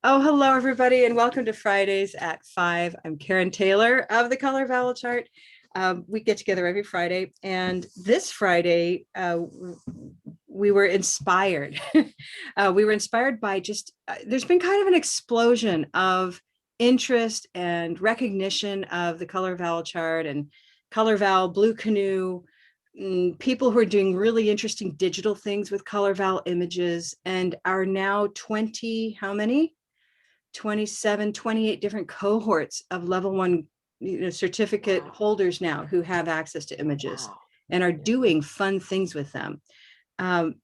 Oh, hello, everybody, and welcome to Fridays at 5. I'm Karen Taylor of the Colorvalle chart. We get together every Friday, and this Friday, we were inspired. We were inspired by there's been kind of an explosion of interest and recognition of the Colorvalle chart and Colorvalle, Blue Canoe, people who are doing really interesting digital things with Colorvalle images and are now 20, how many? 27, 28 different cohorts of level 1 certificate holders now who have access to images and are doing fun things with them. And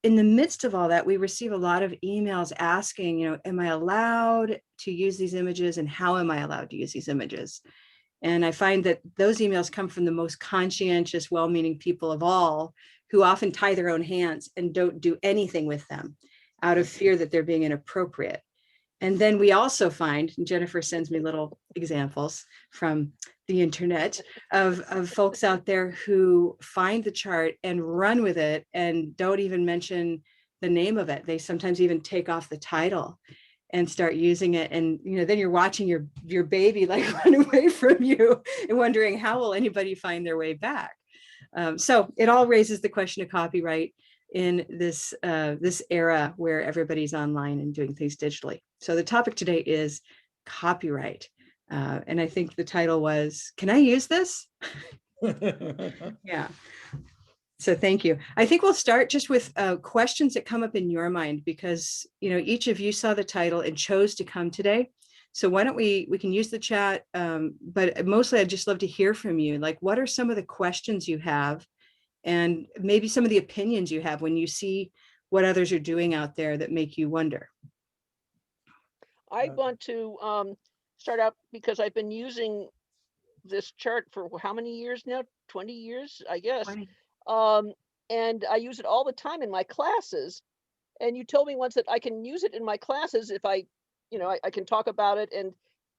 in the midst of all that, we receive a lot of emails asking, am I allowed to use these images and how am I allowed to use these images? And I find that those emails come from the most conscientious, well-meaning people of all, who often tie their own hands and don't do anything with them out of fear that they're being inappropriate. And then we also find, and Jennifer sends me little examples from the internet of folks out there who find the chart and run with it and don't even mention the name of it. They sometimes even take off the title and start using it. And then you're watching your baby like run away from you and wondering how will anybody find their way back. So it all raises the question of copyright in this era where everybody's online and doing things digitally. So the topic today is copyright. And I think the title was, can I use this? Yeah. So thank you. I think we'll start just with questions that come up in your mind, because each of you saw the title and chose to come today. So why don't we can use the chat, but mostly I'd just love to hear from you. Like, what are some of the questions you have, and maybe some of the opinions you have when you see what others are doing out there that make you wonder? I want to start out because I've been using this chart for how many years now? 20 years, I guess. 20. And I use it all the time in my classes. And you told me once that I can use it in my classes if I can talk about it, and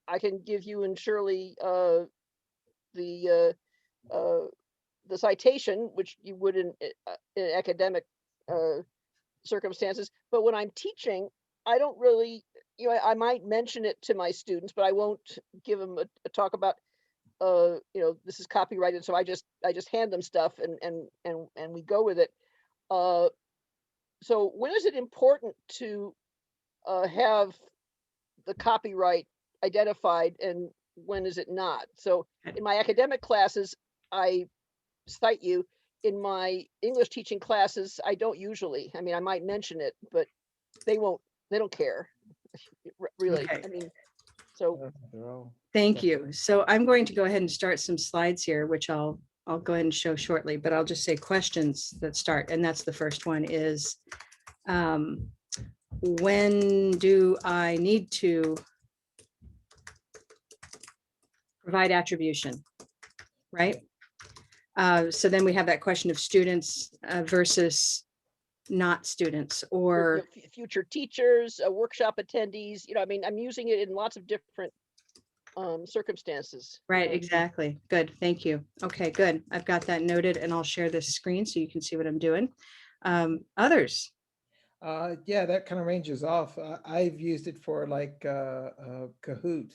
I can give you and Shirley the citation, which you would in academic circumstances. But when I'm teaching, I don't really, I might mention it to my students, but I won't give them a talk about, this is copyrighted. So I just hand them stuff and we go with it. So when is it important to have the copyright identified, and when is it not? So in my academic classes, I cite you. In my English teaching classes, I don't usually. I mean, I might mention it, but they don't care, really. Okay. I mean, so. Thank you. So I'm going to go ahead and start some slides here, which I'll go ahead and show shortly, but I'll just say questions that start. And that's the first one is, when do I need to provide attribution, right? So then we have that question of students versus not students, or future teachers, workshop attendees. I mean, I'm using it in lots of different circumstances. Right, exactly. Good, thank you. Okay, good. I've got that noted, and I'll share this screen so you can see what I'm doing. Others? Yeah, that kind of ranges off. I've used it for like Kahoot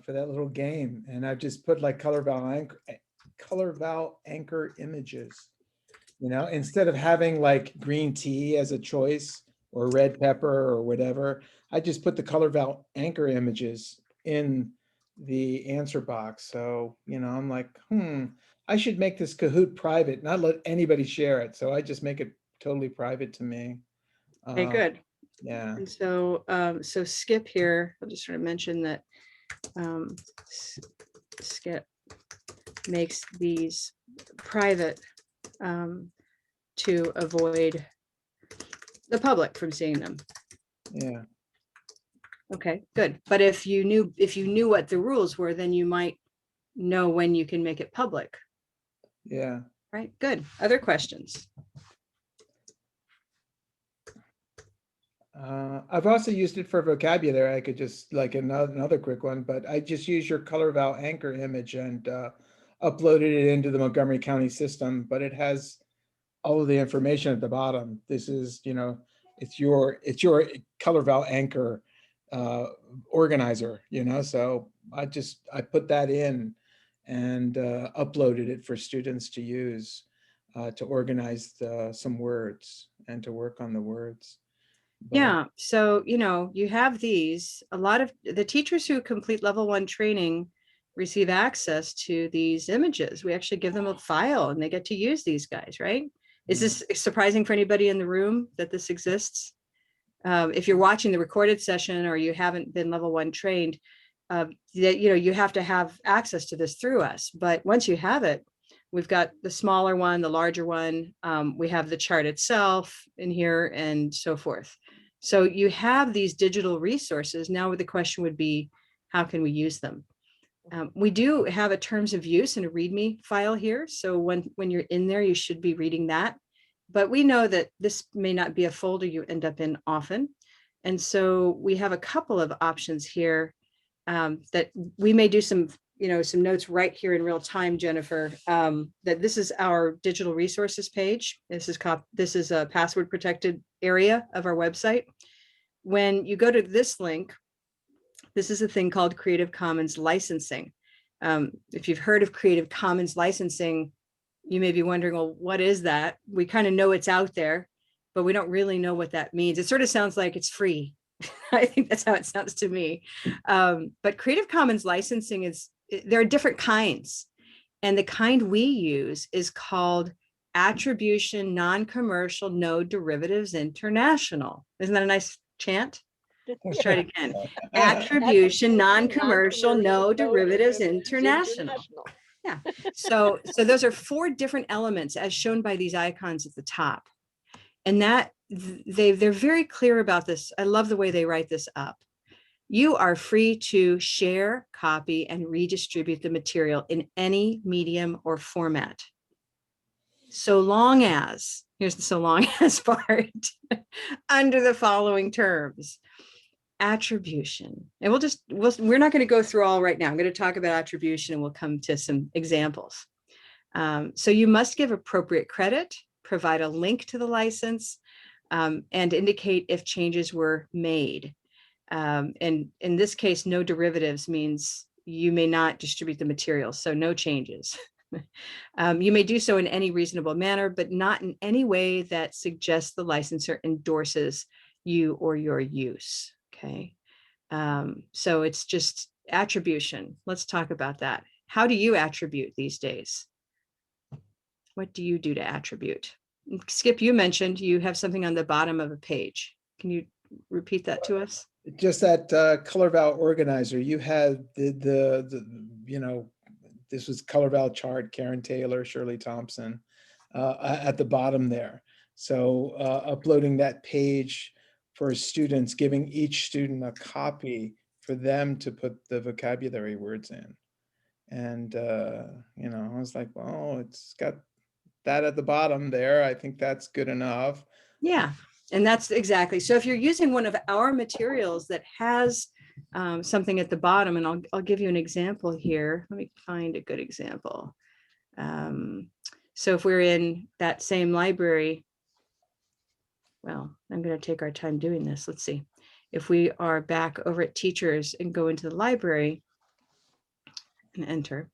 for that little game, and I've just put like Colorvalle anchor images. Instead of having like green tea as a choice or red pepper or whatever, I just put the Colorvalle anchor images in the answer box. So, I'm like, I should make this Kahoot private, not let anybody share it. So I just make it totally private to me. Okay, good. Yeah. And so, so Skip here, I'll just sort of mention that Skip makes these private to avoid the public from seeing them. Yeah. Okay, good. But if you knew what the rules were, then you might know when you can make it public. Yeah. Right, good. Other questions? I've also used it for vocabulary. I could just like another quick one, but I just use your Colorvalle anchor image and uploaded it into the Montgomery County system, but it has all of the information at the bottom. This is, it's your Colorvalle anchor, organizer, so I put that in and uploaded it for students to use to organize some words and to work on the words. But Yeah, so you have these. A lot of the teachers who complete level 1 training receive access to these images. We actually give them a file and they get to use these guys, right? Is this surprising for anybody in the room that this exists? If you're watching the recorded session or you haven't been level 1 trained, that you have to have access to this through us. But once you have it, we've got the smaller one, the larger one. We have the chart itself in here and so forth. So you have these digital resources. Now the question would be, how can we use them? We do have a terms of use and a README file here. So when you're in there, you should be reading that. But we know that this may not be a folder you end up in often. And so we have a couple of options here that we may do some notes right here in real time, Jennifer, that this is our digital resources page. This is a password protected area of our website. When you go to this link, this is a thing called Creative Commons licensing. If you've heard of Creative Commons licensing, you may be wondering, well, what is that? We kind of know it's out there, but we don't really know what that means. It sort of sounds like it's free. I think that's how it sounds to me. But Creative Commons licensing there are different kinds. And the kind we use is called Attribution Non-Commercial No Derivatives International. Isn't that a nice chant? Let's try it again. Attribution Non-Commercial No Derivatives International. Yeah. So those are 4 different elements as shown by these icons at the top. And that they're very clear about this. I love the way they write this up. You are free to share, copy, and redistribute the material in any medium or format. So long as, here's the so long as part, under the following terms. Attribution. And we're not going to go through all right now. I'm going to talk about attribution and we'll come to some examples. So you must give appropriate credit, provide a link to the license, and indicate if changes were made. And in this case, no derivatives means you may not distribute the material, so no changes. You may do so in any reasonable manner, but not in any way that suggests the licensor endorses you or your use. Okay. So it's just attribution. Let's talk about that. How do you attribute these days? What do you do to attribute? Skip, you mentioned you have something on the bottom of a page. Can you repeat that to us? Just that Colorvalle organizer, you had the this was Colorvalle chart, Karen Taylor, Shirley Thompson at the bottom there. So uploading that page for students, giving each student a copy for them to put the vocabulary words in. And, I was like, well, it's got that at the bottom there. I think that's good enough. Yeah, and that's exactly. So if you're using one of our materials that has something at the bottom, and I'll give you an example here. Let me find a good example. So if we're in that same library, well, I'm going to take our time doing this. Let's see. If we are back over at teachers and go into the library and enter,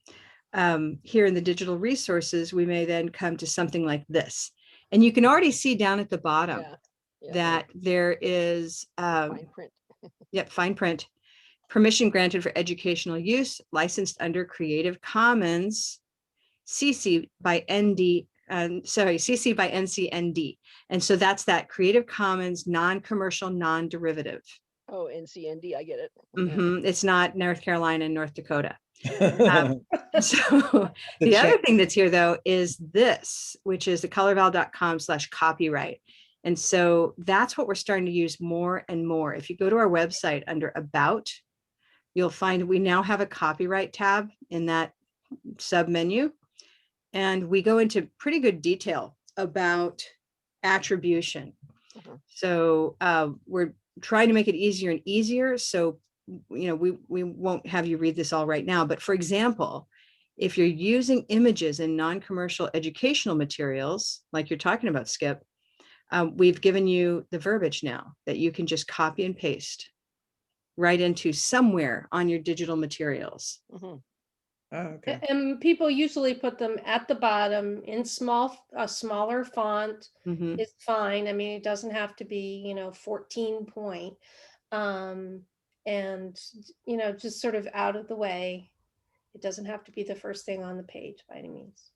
here in the digital resources, we may then come to something like this. And you can already see down at the bottom that there is fine print. Yep, fine print. Permission granted for educational use, licensed under Creative Commons, CC by NC-ND. And so that's that Creative Commons non-commercial, non-derivative. Oh, NCND, I get it. It's not North Carolina and North Dakota. So the other thing that's here though is this, which is the colorvalle.com/copyright. And so that's what we're starting to use more and more. If you go to our website under About, you'll find we now have a copyright tab in that sub menu. And we go into pretty good detail about attribution. So we're trying to make it easier and easier. So, we won't have you read this all right now. But for example, if you're using images in non-commercial educational materials, like you're talking about, Skip, we've given you the verbiage now that you can just copy and paste. right into somewhere on your digital materials. Mhm. Oh, okay. And people usually put them at the bottom in a smaller font Mhm. is fine. I mean, it doesn't have to be, 14 point. And, just sort of out of the way. It doesn't have to be the first thing on the page by any means.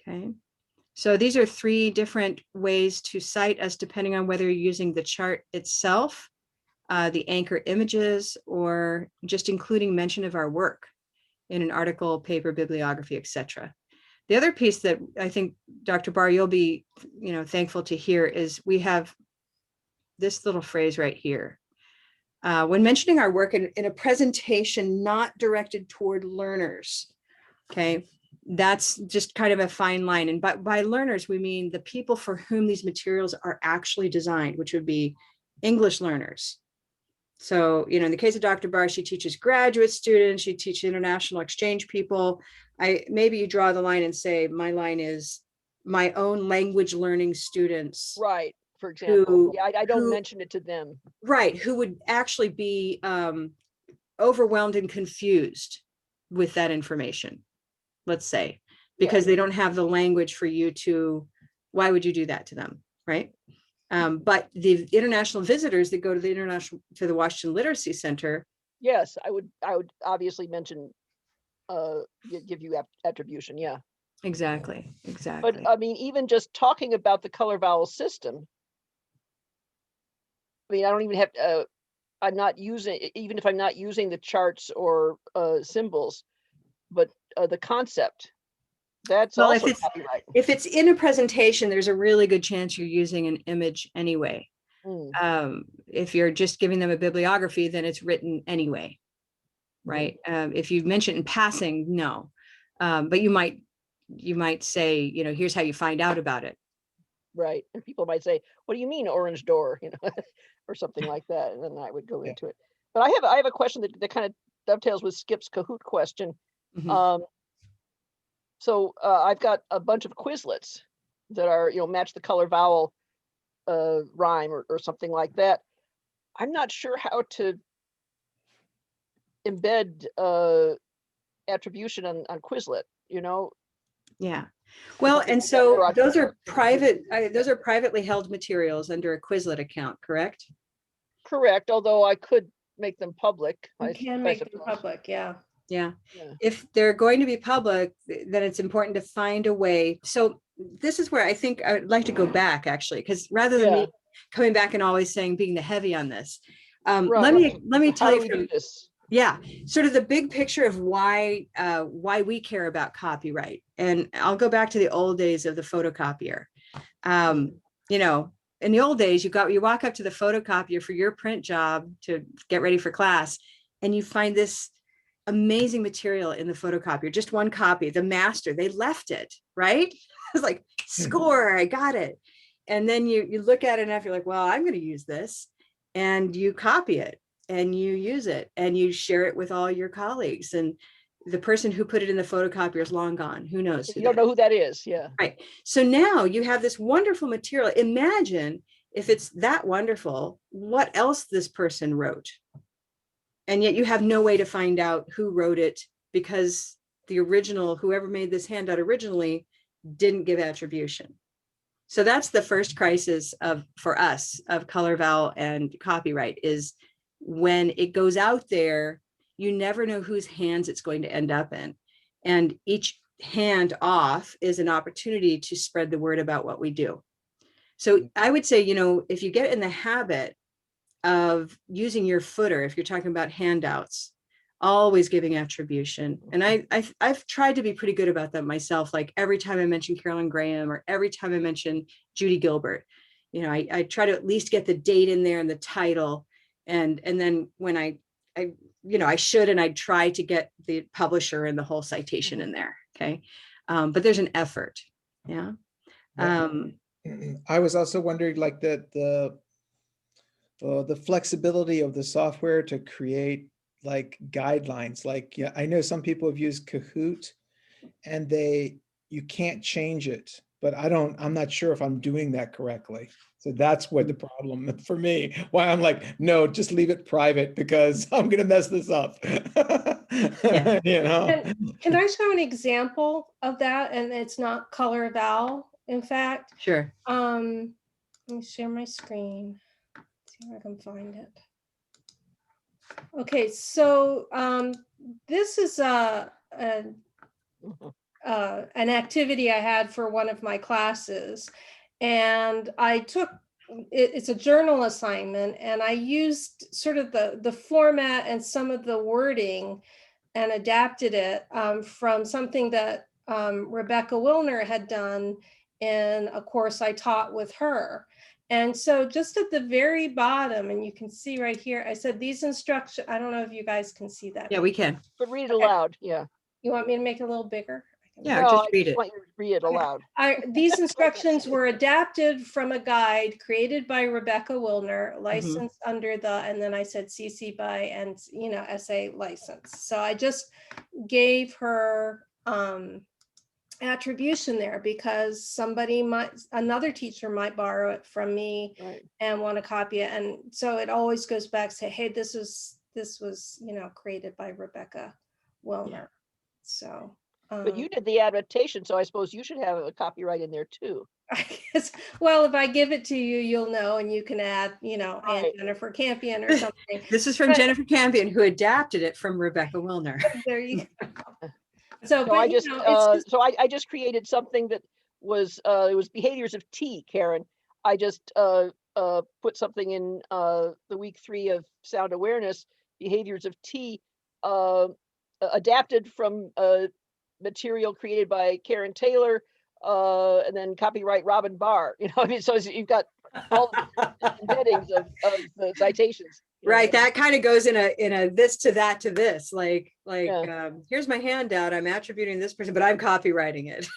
Okay. So these are 3 different ways to cite us depending on whether you're using the chart itself, the anchor images, or just including mention of our work in an article, paper, bibliography, etc. The other piece that I think, Dr. Barr, you'll be, thankful to hear is we have this little phrase right here. When mentioning our work in a presentation not directed toward learners, okay, that's just kind of a fine line. And by learners, we mean the people for whom these materials are actually designed, which would be English learners. So, in the case of Dr. Barr, she teaches graduate students, she teaches international exchange people. Maybe you draw the line and say, my line is my own language learning students. Right, for example. Yeah, I don't who- mention it to them. Right, who would actually be overwhelmed and confused with that information, let's say, because they don't have the language for you to, why would you do that to them, right? But the international visitors that go to the Washington Literacy Center. Yes, I would obviously mention, give you attribution, yeah. Exactly. But I mean, even just talking about the color vowel system, I mean, I don't even have, I'm not using, even if I'm not using the charts or symbols, but the concept, that's Well, also copyright. if it's in a presentation, there's a really good chance you're using an image anyway. If you're just giving them a bibliography, then it's written anyway, right? If you mention in passing, no. But you might say, here's how you find out about it. Right. And people might say, what do you mean orange door? Or something like that. And then I would go into it. But I have a question that kind of dovetails with Skip's Kahoot question. Mhm. So I've got a bunch of Quizlets that are, match the color vowel rhyme or something like that. I'm not sure how to embed attribution on Quizlet, Yeah. Well, and so those are privately held materials under a Quizlet account, correct? Correct, although I could make them public. You can make them public, yeah. Yeah. If they're going to be public, then it's important to find a way. So this is where I think I would like to go back, actually, because rather than me coming back and always saying being the heavy on this, let me tell you from this. Yeah, sort of the big picture of why we care about copyright. And I'll go back to the old days of the photocopier. In the old days, you walk up to the photocopier for your print job to get ready for class, and you find this amazing material in the photocopier, just one copy, the master, they left it, right? It's like, score, I got it. And then you look at it and you're like, well, I'm going to use this. And you copy it and you use it and you share it with all your colleagues. And the person who put it in the photocopier is long gone. Who knows? You don't know who that is. Yeah. Right. So now you have this wonderful material. Imagine if it's that wonderful, what else this person wrote. And yet you have no way to find out who wrote it because the original, whoever made this handout originally, didn't give attribution. So that's the first crisis for us of color vowel and copyright, is when it goes out there, you never know whose hands it's going to end up in. And each hand off is an opportunity to spread the word about what we do. So I would say, if you get in the habit of using your footer, if you're talking about handouts, always giving attribution. And I've tried to be pretty good about that myself. Like every time I mention Carolyn Graham or every time I mention Judy Gilbert, I try to at least get the date in there and the title. And then when I should, and I try to get the publisher and the whole citation in there. Okay. But there's an effort. Yeah. I was also wondering, like the flexibility of the software to create like guidelines. Like, I know some people have used Kahoot and you can't change it, but I'm not sure if I'm doing that correctly. So that's what the problem for me, why I'm like, no, just leave it private because I'm gonna mess this up. Yeah. You know? Can I show an example of that? And it's not Colorvalle, in fact. Sure. Let me share my screen. See if I can find it. Okay, so this is an activity I had for one of my classes, and I took it's a journal assignment, and I used sort of the format and some of the wording and adapted it from something that Rebecca Wilner had done in a course I taught with her. And so just at the very bottom, and you can see right here, I said these instructions, I don't know if you guys can see that. Yeah, we can. But read it Okay. aloud, yeah. You want me to make it a little bigger? I can Yeah, No, just I read it. want you to read it aloud. These instructions were adapted from a guide created by Rebecca Wilner, licensed under the, and then I said CC by and, SA license. So I just gave her attribution there because another teacher might borrow it from me Right. and want to copy it. And so it always goes back to say, hey, this was, created by Rebecca Wilner. So. But you did the adaptation, so I suppose you should have a copyright in there too. I guess, well, if I give it to you, you'll know, and you can add, Aunt Right. Jennifer Campion or something. This is from But- Jennifer Campion, who adapted it from Rebecca Wilner. There you go. So, So but I you just, know, it's just, I just created something that was, it was behaviors of tea, Karen. I just put something in the week 3 of sound awareness, behaviors of tea, adapted from material created by Karen Taylor, and then copyright Robin Barr. I mean, so you've got all the embeddings of the citations. Right, that kind of goes in a this to that to this, like Yeah. here's my handout, I'm attributing this person, but I'm copywriting it.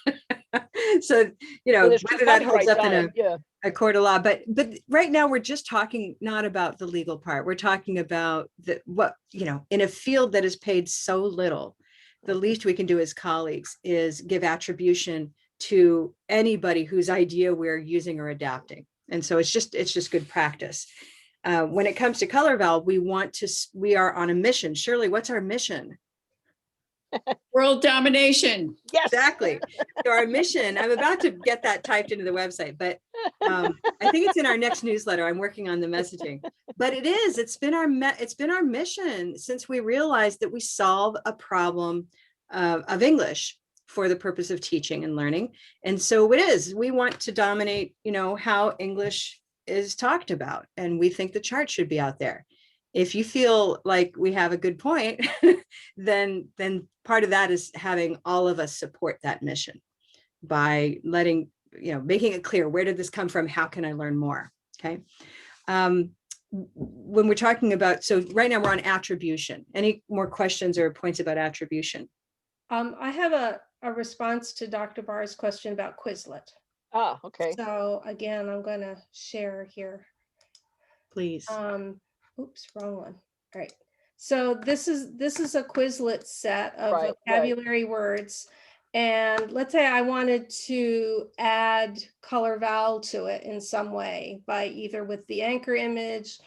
So, So there's two whether that holds copyrights up on in it, yeah. a court of law, but right now we're just talking not about the legal part. We're talking about in a field that is paid so little, the least we can do as colleagues is give attribution to anybody whose idea we're using or adapting. And so it's just good practice. When it comes to Colorvalle, we are on a mission. Shirley, what's our mission? World domination. Yes. Exactly. So our mission, I'm about to get that typed into the website, but I think it's in our next newsletter. I'm working on the messaging, but it's been our mission since we realized that we solve a problem of English for the purpose of teaching and learning. And so we want to dominate, how English is talked about. And we think the chart should be out there. If you feel like we have a good point, then part of that is having all of us support that mission by making it clear, where did this come from? How can I learn more? Okay. When we're talking about, so right now we're on attribution. Any more questions or points about attribution? I have a response to Dr. Barr's question about Quizlet. Ah, okay. So again, I'm going to share here. Please. Oops, wrong one. All right. So this is a Quizlet set of Right, vocabulary words. And let's say I wanted to add Colorvalle to it in some way by either with the anchor image,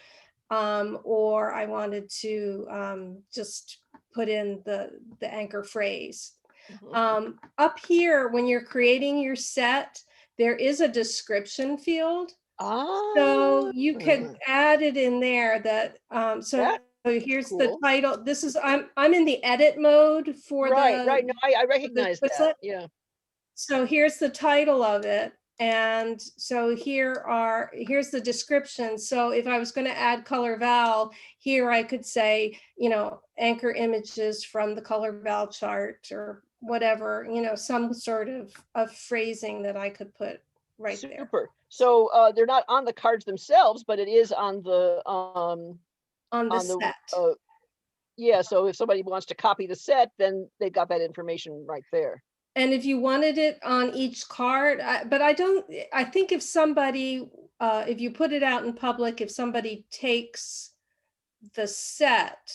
or I wanted to just put in the anchor phrase. Mhm. Up here, when you're creating your set, there is a description field. So you can add it in there that, so here's the cool. title. This is, I'm in the edit mode for Right. No, I the recognize Quizlet. that. Yeah. So here's the title of it. And so here's the description. So if I was going to add Colorvalle here, I could say, anchor images from the Colorvalle chart or whatever, some sort of phrasing that I could put right there. Super. So they're not on the cards themselves, but it is on the On the set. yeah. So if somebody wants to copy the set, then they've got that information right there. And if you wanted it on each card, I think if somebody, if you put it out in public, if somebody takes the set,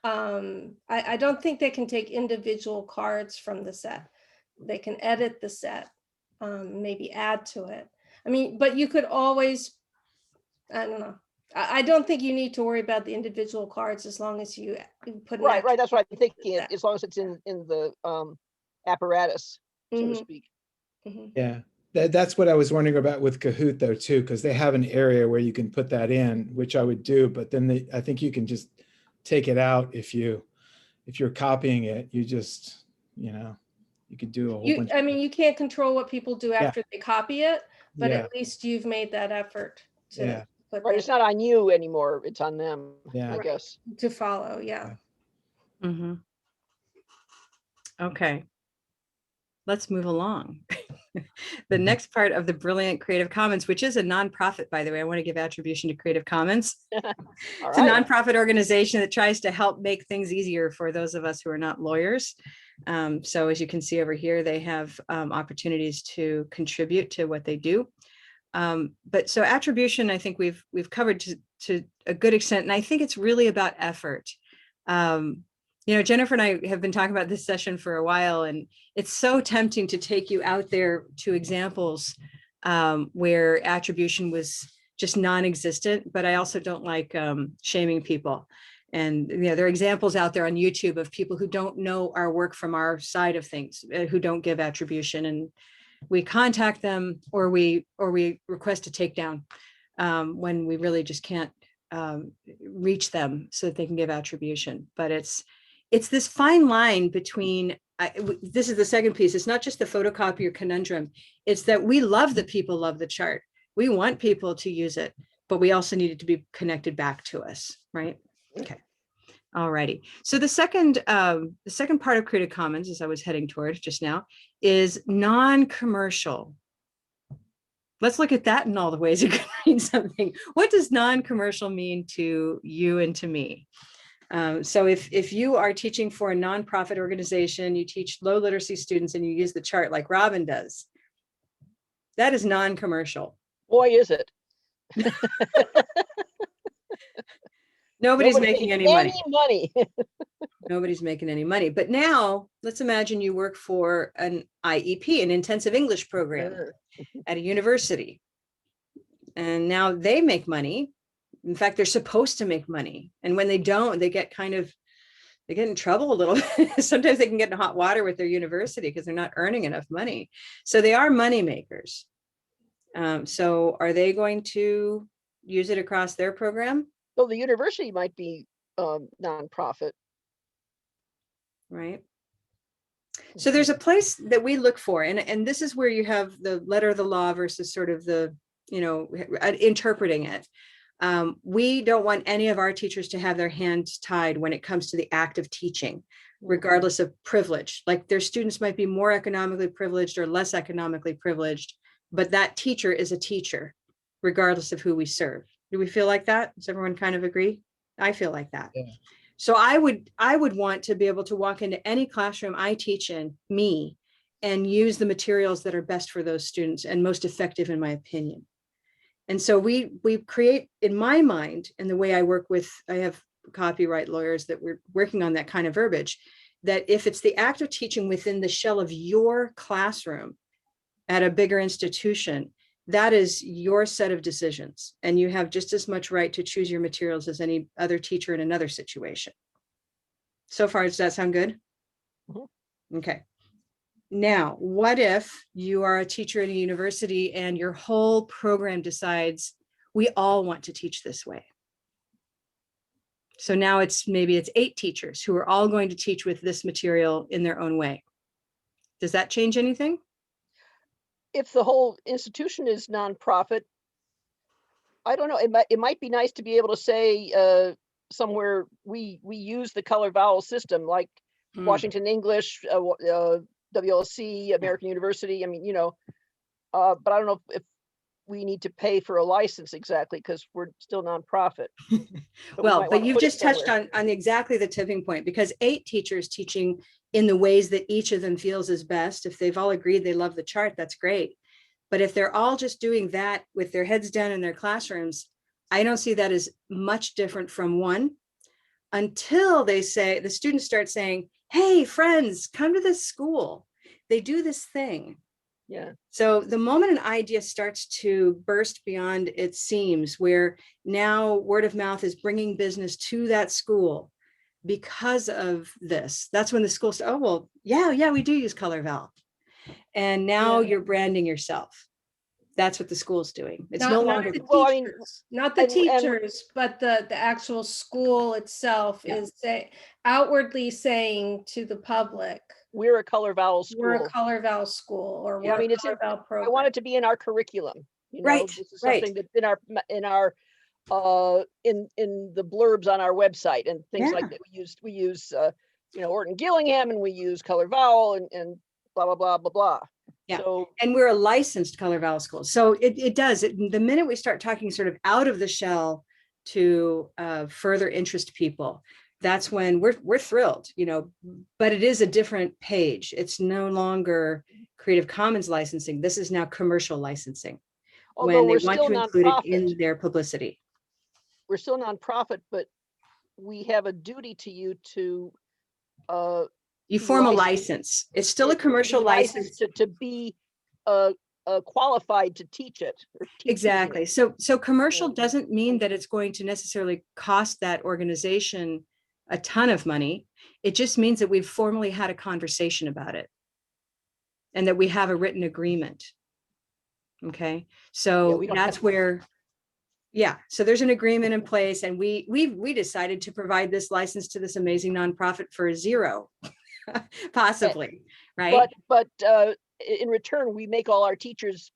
I don't think they can take individual cards from the set. They can edit the set. maybe add to it. I mean, but you could always, I don't know. I don't think you need to worry about the individual cards as long as you put an Right, right, that's what I'm thinking, that. as long as it's in the apparatus, so to Mhm, speak. mhm. Yeah, that's what I was wondering about with Kahoot though, too, because they have an area where you can put that in, which I would do, but then I think you can just take it out if you're copying it, you just, you could do a whole bunch. I mean, you can't control what people do Yeah. after they copy it, but Yeah, at least you've made that effort yeah, to put Right, that, it's not on you anymore, it's on them, yeah. I Right. guess. to follow, yeah. Mhm. Okay. Let's move along. The next part of the Brilliant Creative Commons, which is a nonprofit, by the way, I want to give attribution to Creative Commons. All It's a right, nonprofit organization that tries to help make things easier for those of us who are not lawyers. So as you can see over here, they have opportunities to contribute to what they do. But so attribution, I think we've covered to a good extent, and I think it's really about effort. Jennifer and I have been talking about this session for a while, and it's so tempting to take you out there to examples where attribution was just non-existent, but I also don't like shaming people. And there are examples out there on YouTube of people who don't know our work from our side of things, who don't give attribution, and we contact them or we request a takedown when we really just can't reach them so that they can give attribution. But it's this fine line between, this is the second piece, it's not just the photocopier conundrum, it's that we love that people love the chart. We want people to use it, but we also need it to be connected back to us, right? Okay. All righty. So the second part of Creative Commons, as I was heading towards just now, is non-commercial. Let's look at that in all the ways it could mean something. What does non-commercial mean to you and to me? So if you are teaching for a nonprofit organization, you teach low literacy students and you use the chart like Robin does, that is non-commercial. boy, is it. Nobody's making any money. money. Nobody's making any money. But now let's imagine you work for an IEP, an intensive English program at a university. And now they make money. In fact, they're supposed to make money. And when they don't, they get in trouble a little bit. Sometimes they can get in hot water with their university because they're not earning enough money. So they are money makers. So are they going to use it across their program? Well, the university might be nonprofit. Right. So there's a place that we look for, and this is where you have the letter of the law versus sort of the, interpreting it. We don't want any of our teachers to have their hands tied when it comes to the act of teaching, regardless of privilege. Like their students might be more economically privileged or less economically privileged, but that teacher is a teacher, regardless of who we serve. Do we feel like that? Does everyone kind of agree? I feel like that. Yeah. So I would want to be able to walk into any classroom I teach in, and use the materials that are best for those students and most effective in my opinion. And so we create, in my mind, and the way I work with, I have copyright lawyers that we're working on that kind of verbiage, that if it's the act of teaching within the shell of your classroom at a bigger institution, that is your set of decisions. And you have just as much right to choose your materials as any other teacher in another situation. So far, does that sound good? Mm-hmm. Okay. Now, what if you are a teacher at a university and your whole program decides we all want to teach this way? So now maybe it's 8 teachers who are all going to teach with this material in their own way. Does that change anything? If the whole institution is nonprofit, I don't know. It might be nice to be able to say somewhere we use the Colorvalle system, like Washington English, WLC, American University. I mean, but I don't know if we need to pay for a license exactly because we're still nonprofit. But you've just touched on exactly the tipping point, because 8 teachers teaching in the ways that each of them feels is best. If they've all agreed they love the chart, that's great. But if they're all just doing that with their heads down in their classrooms, I don't see that as much different from one, until the students start saying, hey, friends, come to this school. They do this thing. Yeah. So the moment an idea starts to burst beyond its seams, where now word of mouth is bringing business to that school because of this, that's when the school says, oh, well, yeah, we do use Colorvalle. And now Yeah. you're branding yourself. That's what the school's doing. It's no Not longer, the Well, I mean, teachers, not the and- teachers, but the actual school itself Yeah. is outwardly saying to the public, we're a Colorvalle we're a school. Colorvalle school, or Yeah, I we're mean, a it's in- Colorvalle I program. want it to be in our curriculum. You know, Right, this is right. something that's in our in the blurbs on our website and things like Yeah. that. We use you know, Orton Gillingham, and we use Colorvalle and blah blah blah blah blah. Yeah. So And we're a licensed Colorvalle school. So it does, the minute we start talking sort of out of the shell to further interest people, that's when we're thrilled, you know, but it is a different page. It's no longer Creative Commons licensing. This is now commercial licensing. although When they we're want still to include it nonprofit, in their publicity. we're still nonprofit, but we have a duty to you to You be form a licensed. license. It's still a to be commercial licensed license. to be qualified to teach it or teach using Exactly. it. So commercial Yeah. doesn't mean that it's going to necessarily cost that organization a ton of money. It just means that we've formally had a conversation about it and that we have a written agreement. Okay, so we don't that's have- where, yeah, so there's an agreement in place, and we decided to provide this license to this amazing nonprofit for zero, possibly, right? But in return, we make all our teachers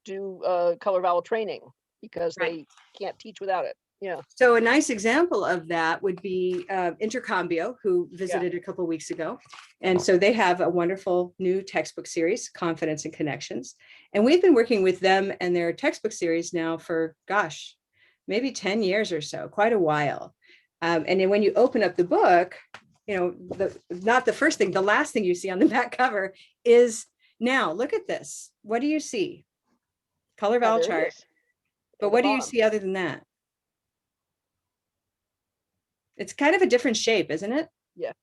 do Colorvalle training because Right. they can't teach without it. Yeah. So a nice example of that would be Intercambio, who visited a couple of weeks ago. And so they have a wonderful new textbook series, Confidence and Connections. And we've been working with them and their textbook series now for, gosh, maybe 10 years or so, quite a while. And then when you open up the book, you know, not the first thing, the last thing you see on the back cover is, now look at this. What do you see? Colorvalle there it chart. is. But At the what do you bottom. see other than that? It's kind of a different shape, isn't it?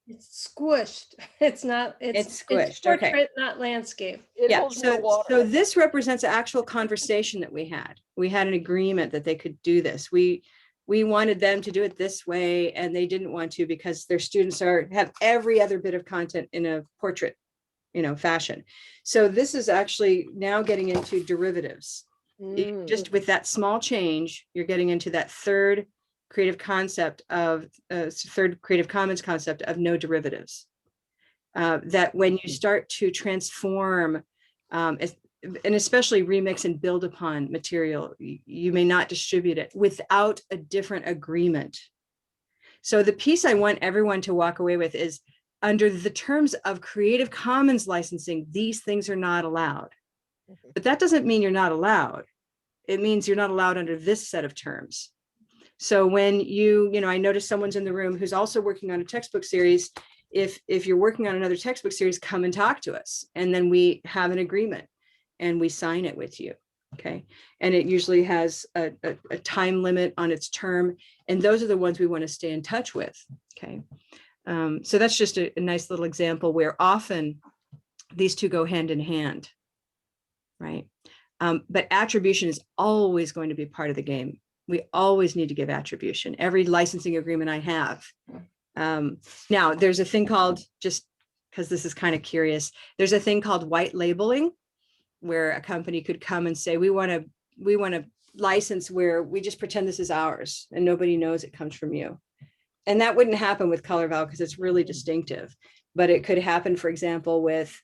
It's squished. It's not, It's squished, okay. portrait, not landscape. It Yeah, holds more so water. this represents an actual conversation that we had. We had an agreement that they could do this. We wanted them to do it this way, and they didn't want to because their students have every other bit of content in a portrait, you know, fashion. So this is actually now getting into derivatives. Just with that small change, you're getting into that third Creative Commons concept of no derivatives. That when you start to transform, and especially remix and build upon material, you may not distribute it without a different agreement. So the piece I want everyone to walk away with is, under the terms of Creative Commons licensing, these things are not allowed. But that doesn't mean you're not allowed. It means you're not allowed under this set of terms. So when you know, I noticed someone's in the room who's also working on a textbook series. If you're working on another textbook series, come and talk to us. And then we have an agreement and we sign it with you. Okay. And it usually has a time limit on its term. And those are the ones we want to stay in touch with. Okay. So that's just a nice little example where often these two go hand in hand. Right. But attribution is always going to be part of the game. We always need to give attribution. Every licensing agreement I have. Now, there's a thing called, just because this is kind of curious, there's a thing called white labeling, where a company could come and say, we want to license where we just pretend this is ours and nobody knows it comes from you. And that wouldn't happen with Colorvalle because it's really distinctive. But it could happen, for example, with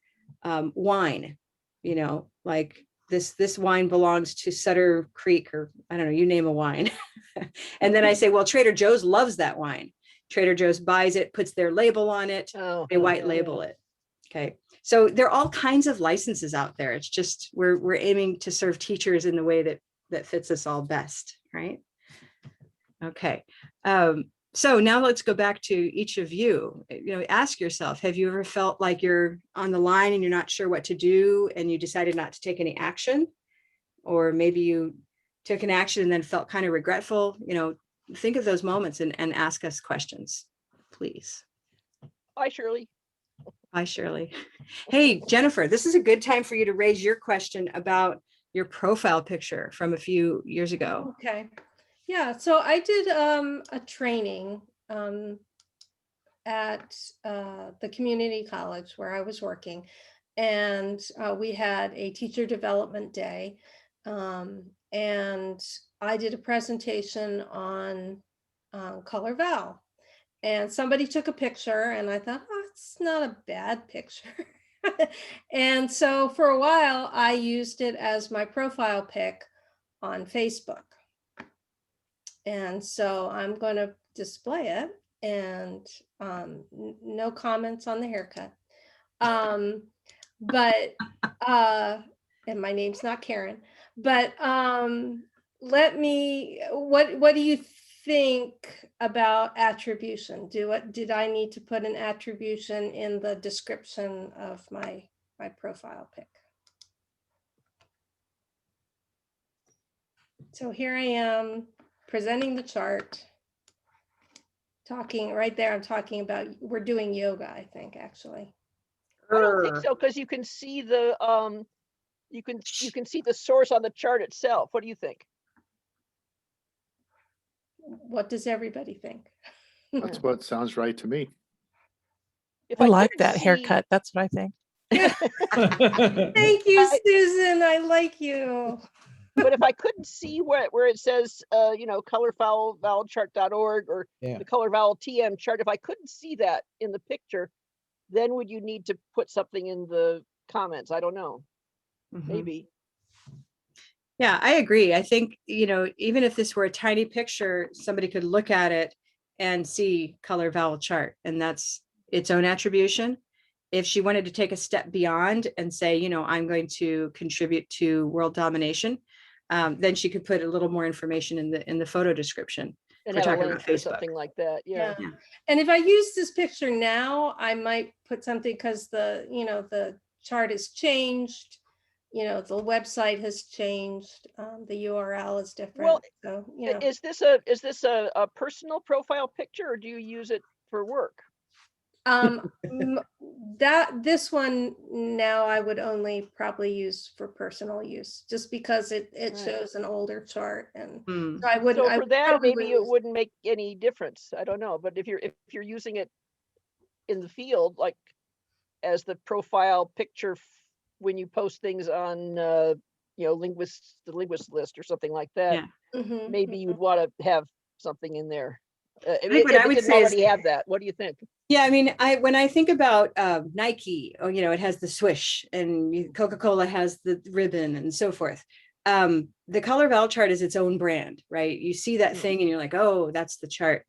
wine, you know, like this wine belongs to Sutter Creek, or I don't know, you name a wine. And then I say, well, Trader Joe's loves that wine. Trader Joe's buys it, puts their label on it, they white label it. Okay. So there are all kinds of licenses out there. It's just, we're aiming to serve teachers in the way that fits us all best. Right. Okay. So now let's go back to each of you. You know, ask yourself, have you ever felt like you're on the line and you're not sure what to do and you decided not to take any action? Or maybe you took an action and then felt kind of regretful. You know, think of those moments and ask us questions, please. Hi, Shirley. Bye, Shirley. Hey, Jennifer, this is a good time for you to raise your question about your profile picture from a few years ago. Okay. Yeah, so I did a training at the community college where I was working, and we had a teacher development day, and I did a presentation on Colorvalle, and somebody took a picture, and I thought, oh, it's not a bad picture. And so for a while, I used it as my profile pic on Facebook. And so I'm going to display it, and no comments on the haircut. But and my name's not Karen, but what do you think about attribution? Did I need to put an attribution in the description of my profile pic? So here I am presenting the chart, talking right there. I'm talking about, we're doing yoga, I think, actually. I don't think so, because you can see the you can see the source on the chart itself. What do you think? What does everybody think? That's what sounds right to me. If I like couldn't that see- haircut. That's what I think. Thank you, Susan. I like you. But if I couldn't see where it says, Colorvalle, vowelchart.org, or Yeah. the Colorvalle TM chart, if I couldn't see that in the picture, then would you need to put something in the comments? I don't know. Mhm. Maybe. Yeah, I agree. I think, even if this were a tiny picture, somebody could look at it and see color vowel chart, and that's its own attribution. If she wanted to take a step beyond and say, I'm going to contribute to world domination, then she could put a little more information in the photo description. And We're have a talking link about or Facebook. something like that. Yeah. Yeah. And if I use this picture now, I might put something, because the chart has changed, the website has changed, the URL is different. Well, so, Is this a personal profile picture, or do you use it for work? This one now I would only probably use for personal use, just because it Right. shows an older chart, and Hmm. so I wouldn't. So I for that, probably maybe it use- wouldn't make any difference. I don't know. But if you're using it in the field, like as the profile picture when you post things on the linguist list or something like that, Yeah. Mhm, maybe mhm. you'd want to have something in there. think what If I it would didn't say is- already have that, what do you think? Yeah, I mean, when I think about Nike, it has the swish, and Coca-Cola has the ribbon and so forth. The color vowel chart is its own brand, right? You see that thing and you're like, oh, that's the chart.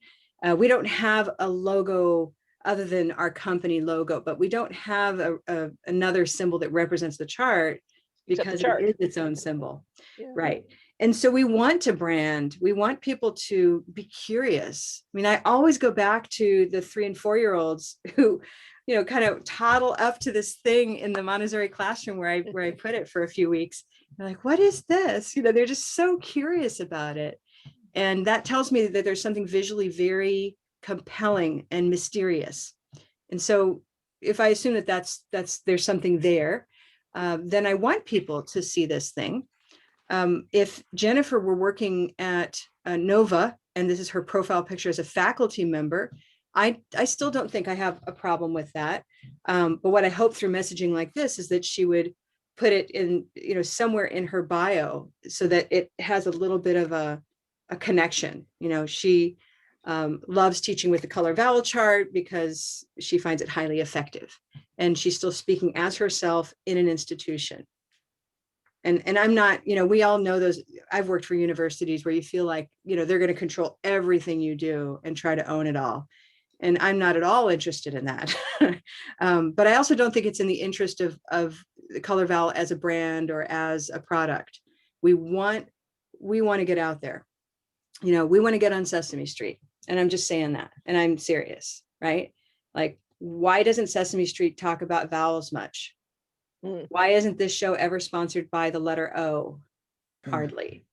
We don't have a logo other than our company logo, but we don't have another symbol that represents the chart, Except the because chart. it is its own symbol. Yeah. Right. And so we want to brand, we want people to be curious. I mean, I always go back to the 3 and 4-year-olds who, kind of toddle up to this thing in the Montessori classroom where I put it for a few weeks. They're like, what is this? They're just so curious about it. And that tells me that there's something visually very compelling and mysterious. And so if I assume that there's something there, then I want people to see this thing. If Jennifer were working at Nova, and this is her profile picture as a faculty member, I still don't think I have a problem with that. But what I hope through messaging like this is that she would put it in, somewhere in her bio, so that it has a little bit of a connection. She loves teaching with the color vowel chart because she finds it highly effective, and she's still speaking as herself in an institution. And I'm not, we all know those. I've worked for universities where you feel like, they're going to control everything you do and try to own it all. And I'm not at all interested in that. But I also don't think it's in the interest of the Colorvalle as a brand or as a product. We want to get out there. We want to get on Sesame Street. And I'm just saying that. And I'm serious, right? Like, why doesn't Sesame Street talk about vowels much? Why isn't this show ever sponsored by the letter O? Hardly.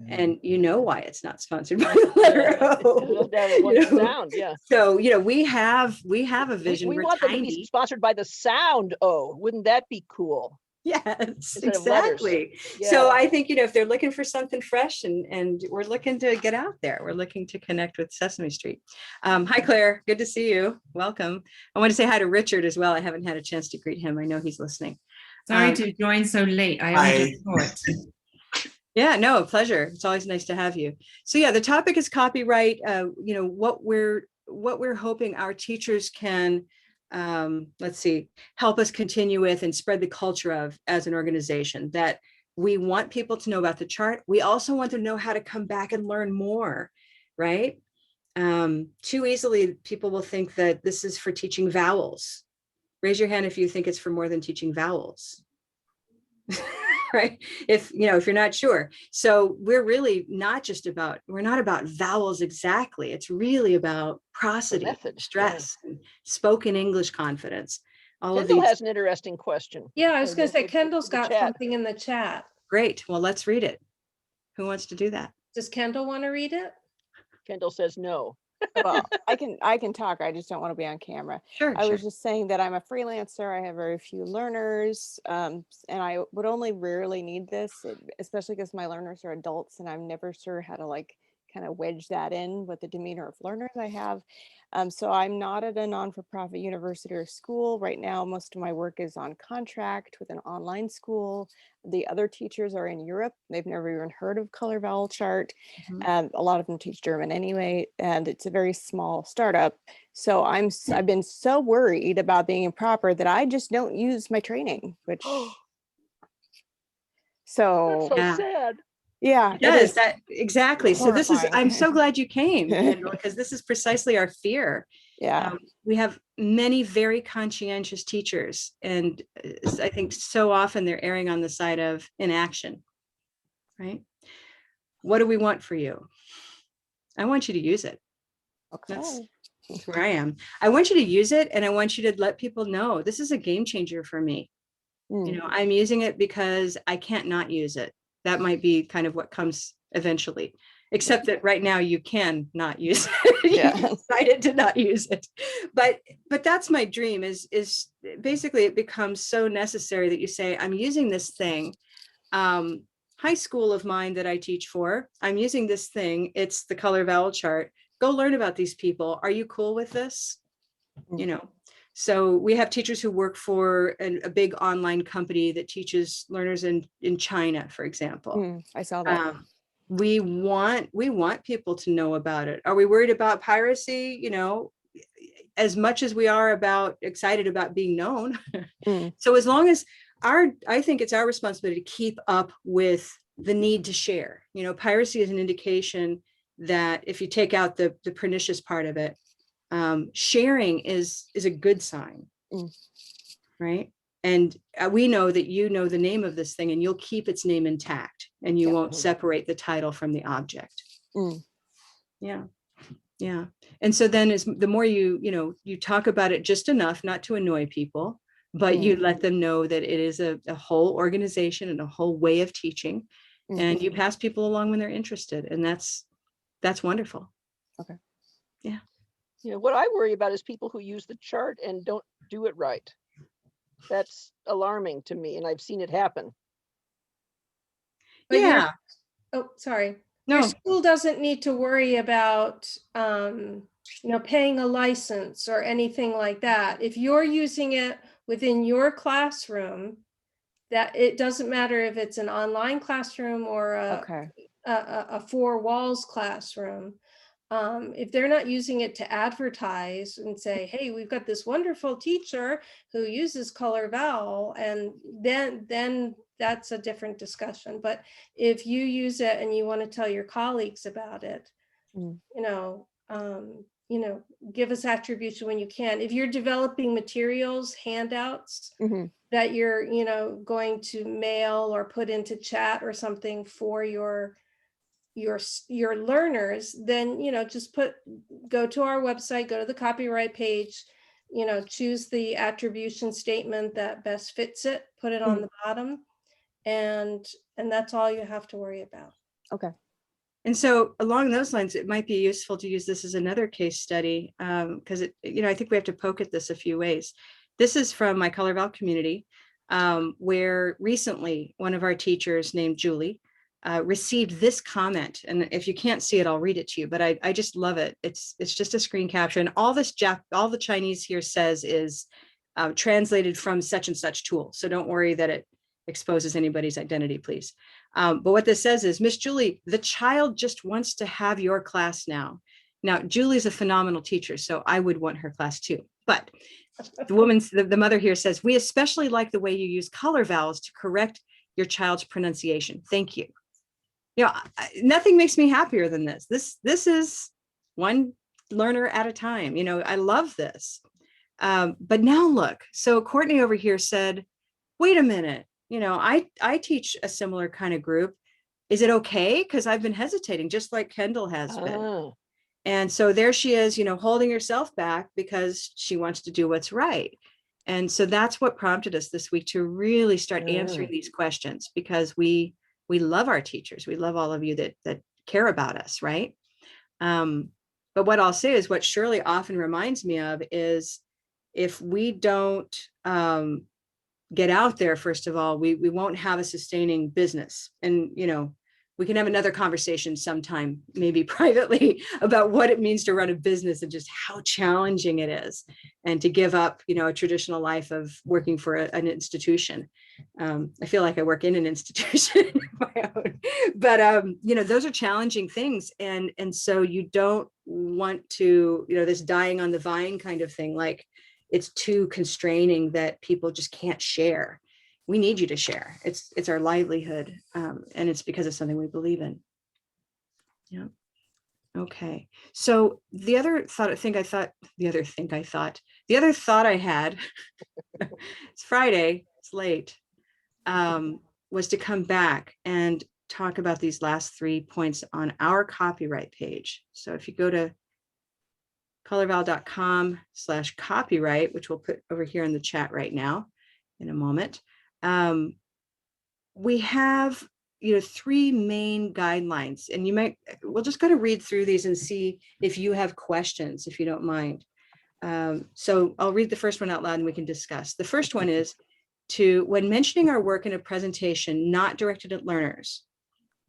And you know why it's not sponsored by the letter O. That one You know? sound, yeah. So, we have a vision. We We're want them to be tiny. sponsored by the sound O. Wouldn't that be cool? Yes, Instead of letters. exactly. Yeah. So I think, if they're looking for something fresh and we're looking to get out there, we're looking to connect with Sesame Street. Hi, Claire. Good to see you. Welcome. I want to say hi to Richard as well. I haven't had a chance to greet him. I know he's listening. Sorry to join so late. I only just saw it. Yeah, no, a pleasure. It's always nice to have you. So yeah, the topic is copyright. What we're hoping our teachers can, help us continue with and spread the culture of as an organization, that we want people to know about the chart. We also want them to know how to come back and learn more, right? Too easily, people will think that this is for teaching vowels. Raise your hand if you think it's for more than teaching vowels. Right? If you're not sure. So we're really we're not about vowels exactly. It's really about prosody, method, stress, and spoken English confidence. All of Kendall these. has an interesting question. Yeah, I was going to say, In Kendall's the got chat. something in the chat. Great. Well, let's read it. Who wants to do that? Does Kendall want to read it? Kendall says no. Well, I can talk. I just don't want to be on camera. Sure. I sure. was just saying that I'm a freelancer. I have very few learners, and I would only rarely need this, especially because my learners are adults, and I'm never sure how to kind of wedge that in with the demeanor of learners I have. So I'm not at a non-for-profit university or school right now. Most of my work is on contract with an online school. The other teachers are in Europe. They've never even heard of Colorvalle chart. Mhm. A lot of them teach German anyway, and it's a very small startup. So I've been so worried about being improper that I just don't use my training, which so That's so Yeah. sad. yeah, it Yes, is that exactly. So this is, horrifying. I'm so glad you came, Kendall, because this is precisely our fear. Yeah. We have many very conscientious teachers, and I think so often they're erring on the side of inaction, right? What do we want for you? I want you to use it. That's Okay. where I am. I want you to use it, and I want you to let people know this is a game changer for me. I'm using it because I can't not use it. That might be kind of what comes eventually, except that right now you can not use it. Yeah. You decided to not use it. But that's my dream is basically it becomes so necessary that you say, I'm using this thing. High school of mine that I teach for, I'm using this thing. It's the Colorvalle chart. Go learn about these people. Are you cool with this? So we have teachers who work for a big online company that teaches learners in China, for example. I saw that. We want people to know about it. Are we worried about piracy? As much as we are excited about being known. So as long as I think it's our responsibility to keep up with the need to share. Piracy is an indication that if you take out the pernicious part of it, sharing is a good sign, right? And we know that the name of this thing, and you'll keep its name intact, and you won't separate the title from the object. Yeah. And so then the more you talk about it just enough, not to annoy people, but you let them know that it is a whole organization and a whole way of teaching, and you pass people along when they're interested, and that's wonderful. Okay. Yeah. What I worry about is people who use the chart and don't do it right. That's alarming to me, and I've seen it happen. But Yeah. Oh, sorry. No. Your school doesn't need to worry about, paying a license or anything like that. If you're using it within your classroom, that it doesn't matter if it's an online classroom or a four walls classroom. If they're not using it to advertise and say, hey, we've got this wonderful teacher who uses Colorvalle, and then that's a different discussion. But if you use it and you want to tell your colleagues about it, give us attribution when you can. If you're developing materials, handouts that you're, going to mail or put into chat or something for your learners, then just go to our website, go to the copyright page, choose the attribution statement that best fits it, put it on the bottom, and that's all you have to worry about. Okay. And so along those lines, it might be useful to use this as another case study, because I think we have to poke at this a few ways. This is from my Colorvalle community, where recently one of our teachers named Julie received this comment. And if you can't see it, I'll read it to you, but I just love it. It's just a screen capture. And all the Chinese here says is translated from such and such tool. So don't worry that it exposes anybody's identity, please. But what this says is, Miss Julie, the child just wants to have your class now. Now, Julie's a phenomenal teacher, so I would want her class too. But the mother here says, we especially like the way you use color vowels to correct your child's pronunciation. Thank you. Nothing makes me happier than this. This is one learner at a time. I love this. But now look, so Courtney over here said, wait a minute. I teach a similar kind of group. Is it okay? Because I've been hesitating, just like Kendall has been. Oh, And so there she is, holding herself back because she wants to do what's right. And so that's what prompted us this week to really start answering these questions, because we love our teachers. We love all of you that care about us, right? But what I'll say is what Shirley often reminds me of is, if we don't get out there, first of all, we won't have a sustaining business. And, we can have another conversation sometime, maybe privately, about what it means to run a business and just how challenging it is, and to give up, a traditional life of working for an institution. I feel like I work in an institution of my own, but, those are challenging things. And so you don't want to, this dying on the vine kind of thing, like, it's too constraining that people just can't share. We need you to share. It's our livelihood. And it's because of something we believe in. Yeah. Okay. So the other thought I had, it's Friday, it's late, was to come back and talk about these last 3 points on our copyright page. So if you go to colorvalle.com/copyright, which we'll put over here in the chat right now in a moment. We have, 3 main guidelines, and we'll just go to read through these and see if you have questions, if you don't mind. So I'll read the first one out loud and we can discuss. The first one is when mentioning our work in a presentation not directed at learners,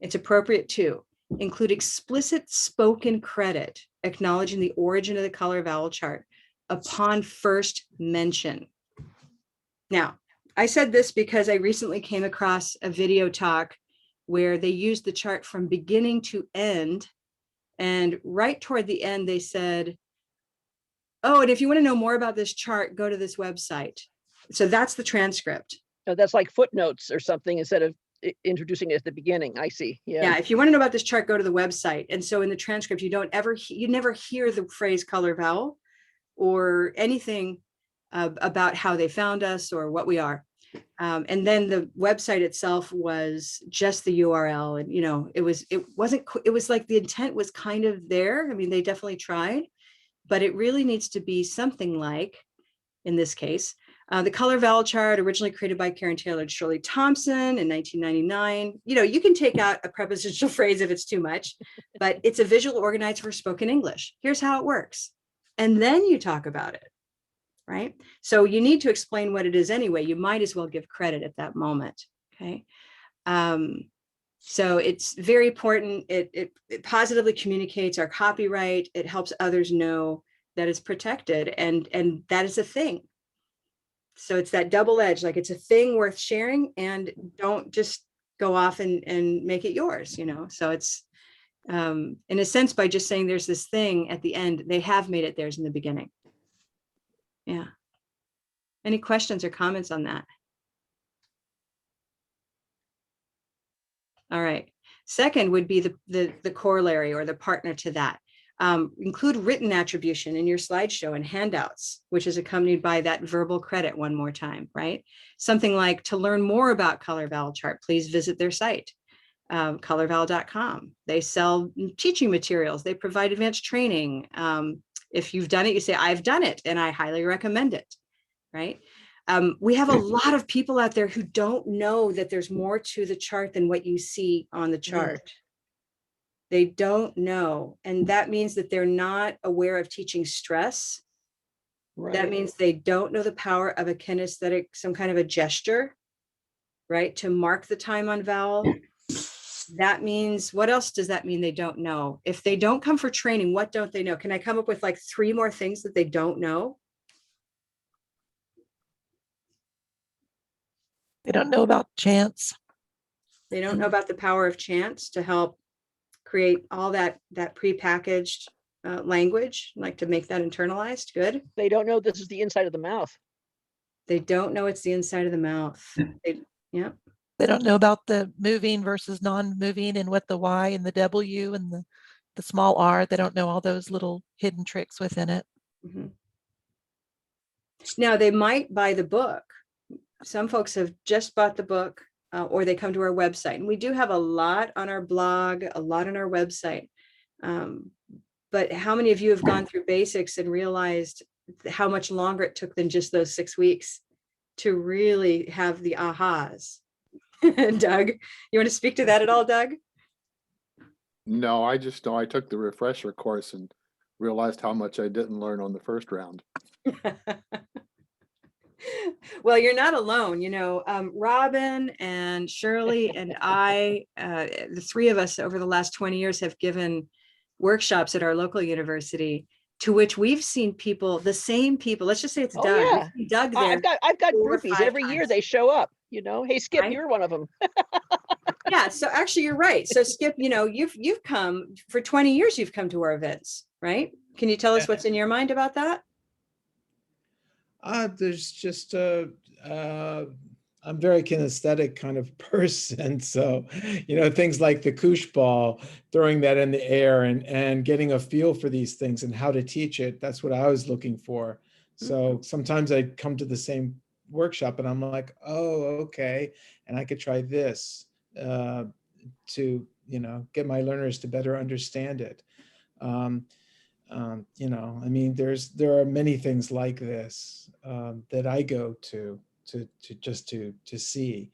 it's appropriate to include explicit spoken credit acknowledging the origin of the color vowel chart upon first mention. Now, I said this because I recently came across a video talk where they used the chart from beginning to end. And right toward the end, they said, oh, and if you want to know more about this chart, go to this website. So that's the transcript. so that's like footnotes or something instead of introducing it at the beginning. I see. Yeah, if you want to know about this chart, go to the website. And so in the transcript, you never hear the phrase color vowel or anything about how they found us or what we are. And then the website itself was just the URL. And, it was like the intent was kind of there. I mean, they definitely tried, but it really needs to be something like, in this case, the color vowel chart, originally created by Karen Taylor and Shirley Thompson in 1999. You can take out a prepositional phrase if it's too much, but it's a visual organizer for spoken English. Here's how it works. And then you talk about it, right? So you need to explain what it is anyway. You might as well give credit at that moment, okay? So it's very important. It positively communicates our copyright. It helps others know that it's protected and that is a thing. So it's that double edge, like it's a thing worth sharing, and don't just go off and make it yours, So it's, in a sense, by just saying there's this thing at the end, they have made it theirs in the beginning. Yeah. Any questions or comments on that? All right. Second would be the corollary or the partner to that. Include written attribution in your slideshow and handouts, which is accompanied by that verbal credit one more time, right? Something like, to learn more about Color Vowel Chart, please visit their site, colorvalle.com. They sell teaching materials. They provide advanced training. If you've done it, you say, I've done it and I highly recommend it, right? We have a lot of people out there who don't know that there's more to the chart than what you see on the chart. They don't know. And that means that they're not aware of teaching stress. That Right. means they don't know the power of a kinesthetic, some kind of a gesture, right? To mark the time on vowel. That means, what else does that mean they don't know? If they don't come for training, what don't they know? Can I come up with like 3 more things that they don't know? They don't know about chance. They don't know about the power of chants to help create all that prepackaged language, like to make that internalized. Good. They don't know this is the inside of the mouth. They don't know it's the inside of the mouth. Yeah. They don't know about the moving versus non-moving and what the Y and the W and the small R. They don't know all those little hidden tricks within it. Mhm. Now they might buy the book. Some folks have just bought the book, or they come to our website, and we do have a lot on our blog, a lot on our website. But how many of you have gone through basics and realized how much longer it took than just those 6 weeks to really have the ahas? Doug, you want to speak to that at all, Doug? No, I just know I took the refresher course and realized how much I didn't learn on the first round. Well, you're not alone. Robin and Shirley and I, the 3 of us over the last 20 years have given workshops at our local university to which we've seen people, the same people. Let's just say it's Oh, Doug. yeah. We've seen Doug there. I've got 4 or groupies 5 every year. times. They show up, hey, Skip, Right. you're one of them. Yeah. So actually you're right. So Skip, you've come for 20 years, you've come to our events, right? Can you tell us what's in your mind about that? There's just I'm very kinesthetic kind of person. So, things like the koosh ball, throwing that in the air and getting a feel for these things and how to teach it. That's what I was looking for. So sometimes I'd come to the same workshop and I'm like, oh, okay. And I could try this to, get my learners to better understand it. There are many things like this that I go to see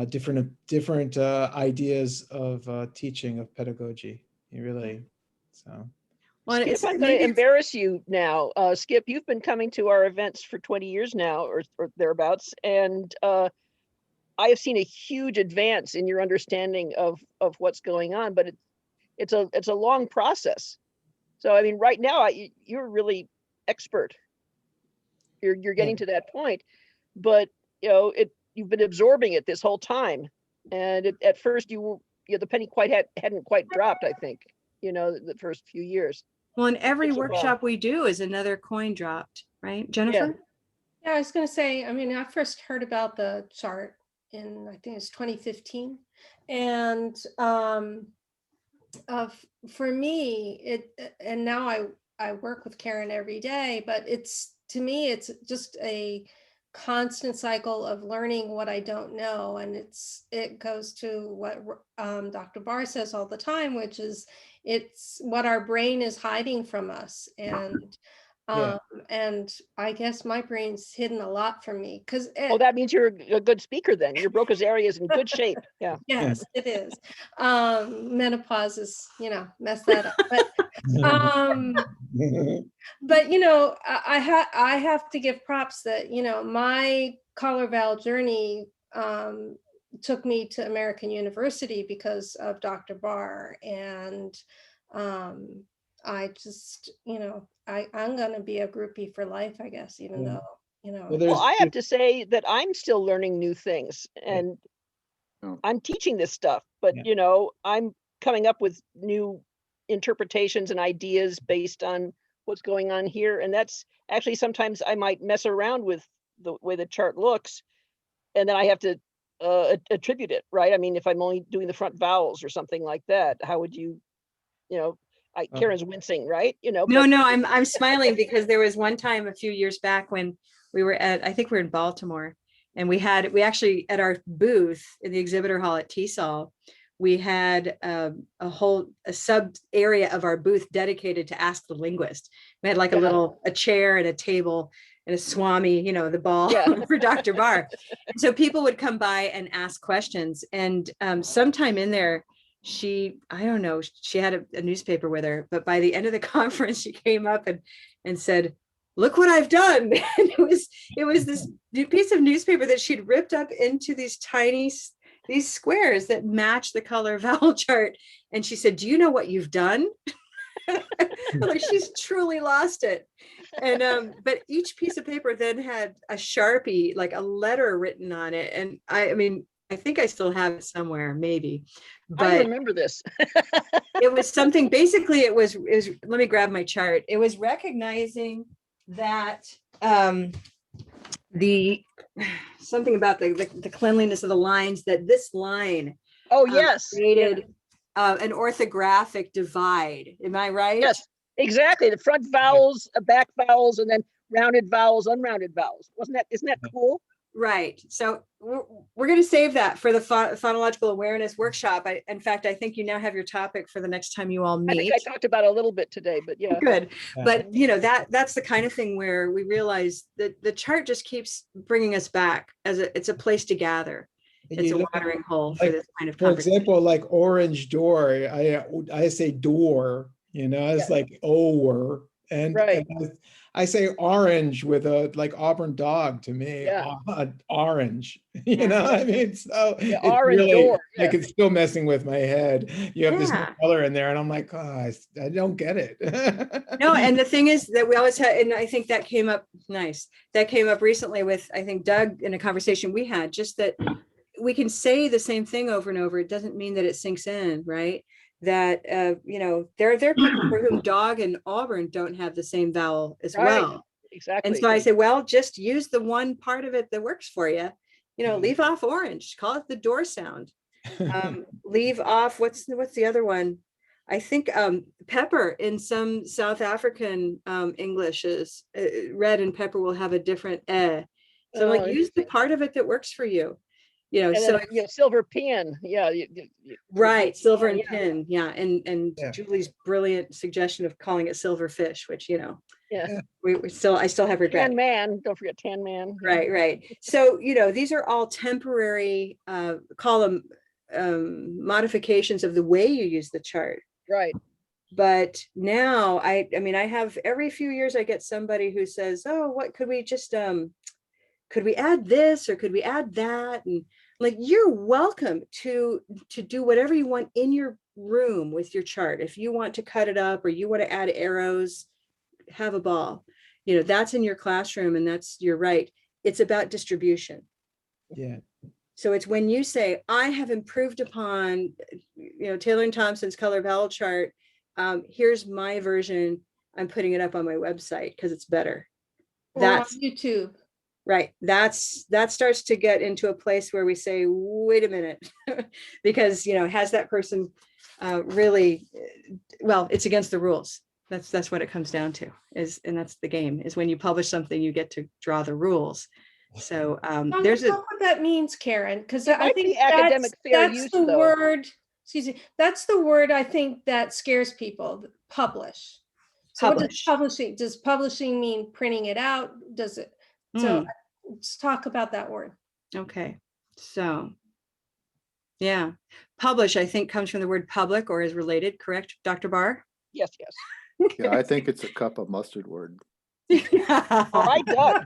different ideas of teaching, of pedagogy. So. Well, Skip, I'm going to embarrass you now. Skip, you've been coming to our events for 20 years now or thereabouts. And I have seen a huge advance in your understanding of what's going on, but it's a long process. So, I mean, right now, you're really expert. You're getting to that point, but you've been absorbing it this whole time, and at first the penny hadn't quite dropped. I think the first few years. Well, in every workshop we do is another coin dropped, right, Jennifer? Yeah, I was going to say, I mean, I first heard about the chart in, I think it's 2015. And for me, and now I work with Karen every day, but to me, it's just a constant cycle of learning what I don't know. And it goes to what Dr. Barr says all the time, which is it's what our brain is hiding from us. And I guess my brain's hidden a lot from me because that means you're a good speaker then. Your Broca's area is in good shape. Yeah. Yes, it is. Menopause is, mess that up. But I have to give props that, my Colorvalle journey took me to American University because of Dr. Barr. And I just, I'm going to be a groupie for life, I guess, even though, Well, I have to say that I'm still learning new things and I'm teaching this stuff, but I'm coming up with new interpretations and ideas based on what's going on here. And that's actually, sometimes I might mess around with the way the chart looks, and then I have to attribute it, right? I mean, if I'm only doing the front vowels or something like that, how would you, Karen's wincing, right? No, I'm smiling because there was one time a few years back when we were I think we were in Baltimore, and we actually at our booth in the exhibitor hall at TESOL, we had a sub area of our booth dedicated to Ask the Linguist. We had like a chair and a table and a Swami, the ball for Dr. Barr. And so people would come by and ask questions. And sometime in there, I don't know, she had a newspaper with her, but by the end of the conference, she came up and said, look what I've done. And it was this piece of newspaper that she'd ripped up into these these squares that match the color vowel chart. And she said, do you know what you've done? Like, she's truly lost it. And but each piece of paper then had a Sharpie, like a letter written on it. And I mean, I think I still have it somewhere, maybe, I but remember this. it was something, basically it was, let me grab my chart. It was recognizing that the something about the cleanliness of the lines, that this line Oh, yes. created an orthographic divide. Am I right? Yes, exactly. The front vowels, back vowels, and then rounded vowels, unrounded vowels. Isn't that cool? Right. So we're going to save that for the phonological awareness workshop. In fact, I think you now have your topic for the next time you all I think meet. I talked about it a little bit today, but yeah. Good. Yeah. But you know, that's the kind of thing where we realize that the chart just keeps bringing us back as it's a place to gather. And It's you a look at, watering hole for like, this kind of for conversation. example, like orange door, I say door, it's Yeah. like or, and, Right. and I say orange with a like Auburn dog to me, Yeah. orange, Yeah. I mean, so Yeah, it's orange really, door, like, yeah. it's still messing with my head. You have this new Yeah. color in there and I'm like, oh, I don't get it. No, and the thing is that we always had, and I think that came up, nice. That came up recently with, I think, Doug, in a conversation we had, just that we can say the same thing over and over. It doesn't mean that it sinks in, right? That, you know, there are people for whom dog and Auburn don't have the same vowel as Right. well. Exactly. And so I say, well, just use the one part of it that works for you. You know, leave off orange, call it the door sound. Leave off, what's the other one? I think pepper in some South African English is red, and pepper will have a different eh. So like, Oh, use the part of it that works for you. You know, and so then, silver pin. Yeah. right, silver and yeah. pin, yeah, and Yeah. Julie's brilliant suggestion of calling it silver fish, which, you know, Yeah. I still have regret. Tan man. Don't forget Tan man. Yeah. Right. So, you know, these are all temporary, call them modifications of the way you use the chart. Right. But now I mean, I have every few years I get somebody who says, oh, what could we just, could we add this or could we add that? And like, you're welcome to do whatever you want in your room with your chart. If you want to cut it up or you want to add arrows, have a ball. You know, that's in your classroom, and you're right. It's about distribution. Yeah. So it's when you say, I have improved upon, you know, Taylor and Thompson's color vowel chart. Here's my version. I'm putting it up on my website because it's better. Or on That's YouTube. right. That starts to get into a place where we say, wait a minute, because, you know, has that person really, well, it's against the rules. That's what it comes down to, and that's the game, is when you publish something, you get to draw the rules. So there's What that means, Karen, because It I might think be academic fair that's use, the though. word. Excuse me. That's the word I think that scares people. Publish. So what does publishing? Does publishing mean printing it out? Does it? So let's talk about that word. Okay. So yeah, publish, I think, comes from the word public or is related, correct, Dr. Barr? Yes. Yeah, I think it's a cup of mustard word. All right, Doug.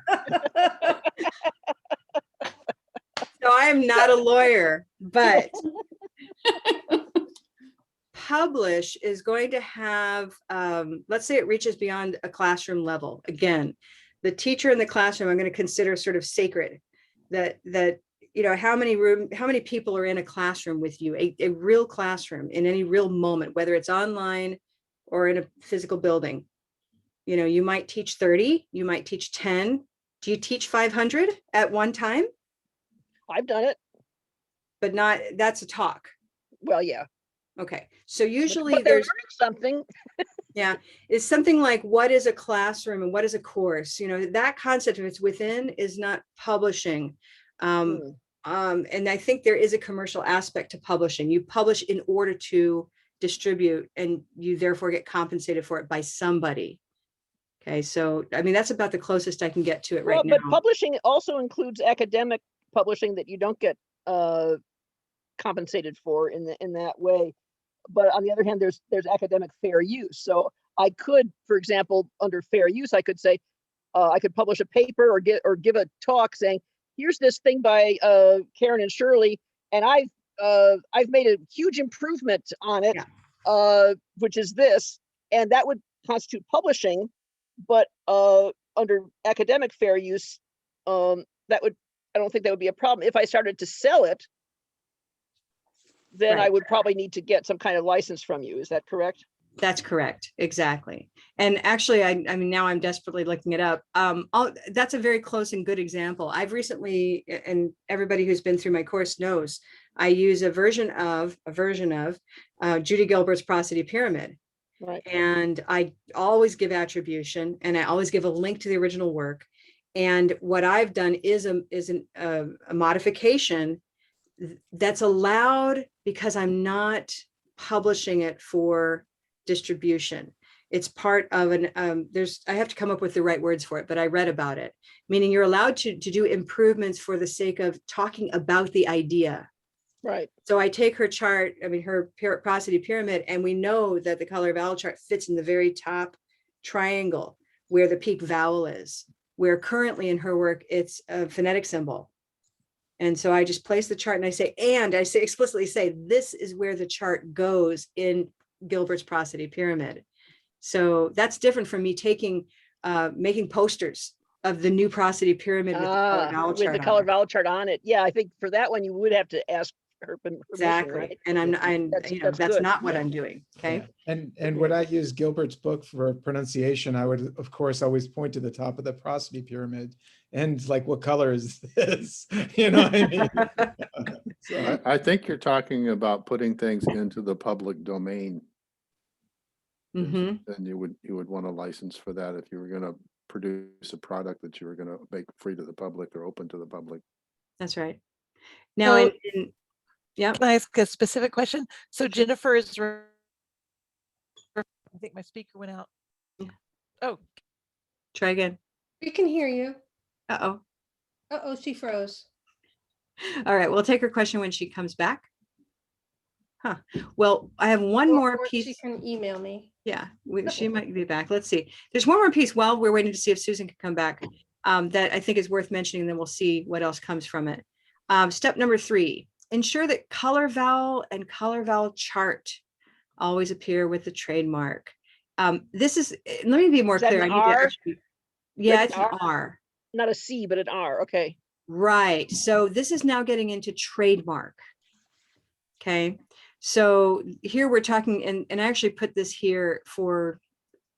So I am not a lawyer, but publish is going to have, let's say it reaches beyond a classroom level. Again, the teacher in the classroom, I'm going to consider sort of sacred. That you know, how many people are in a classroom with you, a real classroom in any real moment, whether it's online or in a physical building. You know, you might teach 30, you might teach 10. Do you teach 500 at one time? I've done it. But not, that's a talk. Well, yeah. Okay. So usually But they're there's learning something. yeah, it's something like, what is a classroom and what is a course? You know, that concept, if it's within, is not publishing. And I think there is a commercial aspect to publishing. You publish in order to distribute, and you therefore get compensated for it by somebody. Okay, so I mean, that's about the closest I can get to it right now. But publishing also includes academic publishing that you don't get compensated for in that way. but on the other hand, there's academic fair use. So I could, for example, under fair use, I could say, I could publish a paper or give a talk saying, here's this thing by Karen and Shirley, and I've made a huge improvement on it, which is this, and that would constitute publishing. But under academic fair use, I don't think that would be a problem. If I started to sell it, then I would probably need to get some kind of license from you. Is that correct? That's correct. Exactly. And actually, I mean, now I'm desperately looking it up. That's a very close and good example. I've recently, and everybody who's been through my course knows, I use a version of Judy Gilbert's prosody pyramid. Right. And I always give attribution, and I always give a link to the original work. And what I've done is a modification that's allowed because I'm not publishing it for distribution. It's part of an, I have to come up with the right words for it, but I read about it, meaning you're allowed to do improvements for the sake of talking about the idea. Right. So I take her chart, I mean, her prosody pyramid, and we know that the Colorvalle chart fits in the very top triangle where the peak vowel is, where currently in her work, it's a phonetic symbol. And so I just place the chart and I say explicitly say, this is where the chart goes in Gilbert's prosody pyramid. So that's different from me making posters of the new prosody pyramid with the Colorvalle chart on it. Yeah, I think for that one, you would have to ask her permission, exactly. right? And that's not what I'm doing. Okay. Yeah. And when I use Gilbert's book for pronunciation, I would, of course, always point to the top of the prosody pyramid and like, what color is this? You know what I mean? So, I think you're talking about putting things into the public domain. Mm-hmm. Then you would want a license for that if you were going to produce a product that you were going to make free to the public or open to the public. That's right. Now, yeah. Can I ask a specific question? So Jennifer is, I think my speaker went out. Oh, Try again. We can hear you. Uh-oh. Uh-oh, she froze. All right, we'll take her question when she comes back. Huh. Well, I have one more piece. She can email me. Yeah, she might be back. Let's see. There's one more piece while we're waiting to see if Susan can come back that I think is worth mentioning, and then we'll see what else comes from it. Step number 3, ensure that Colorvalle and Colorvalle chart always appear with the trademark. This is, let me be more clear. I need to actually, yeah, it's an R. Not a C, but an R. Okay. Right. So this is now getting into trademark. Okay. So here we're talking, and I actually put this here for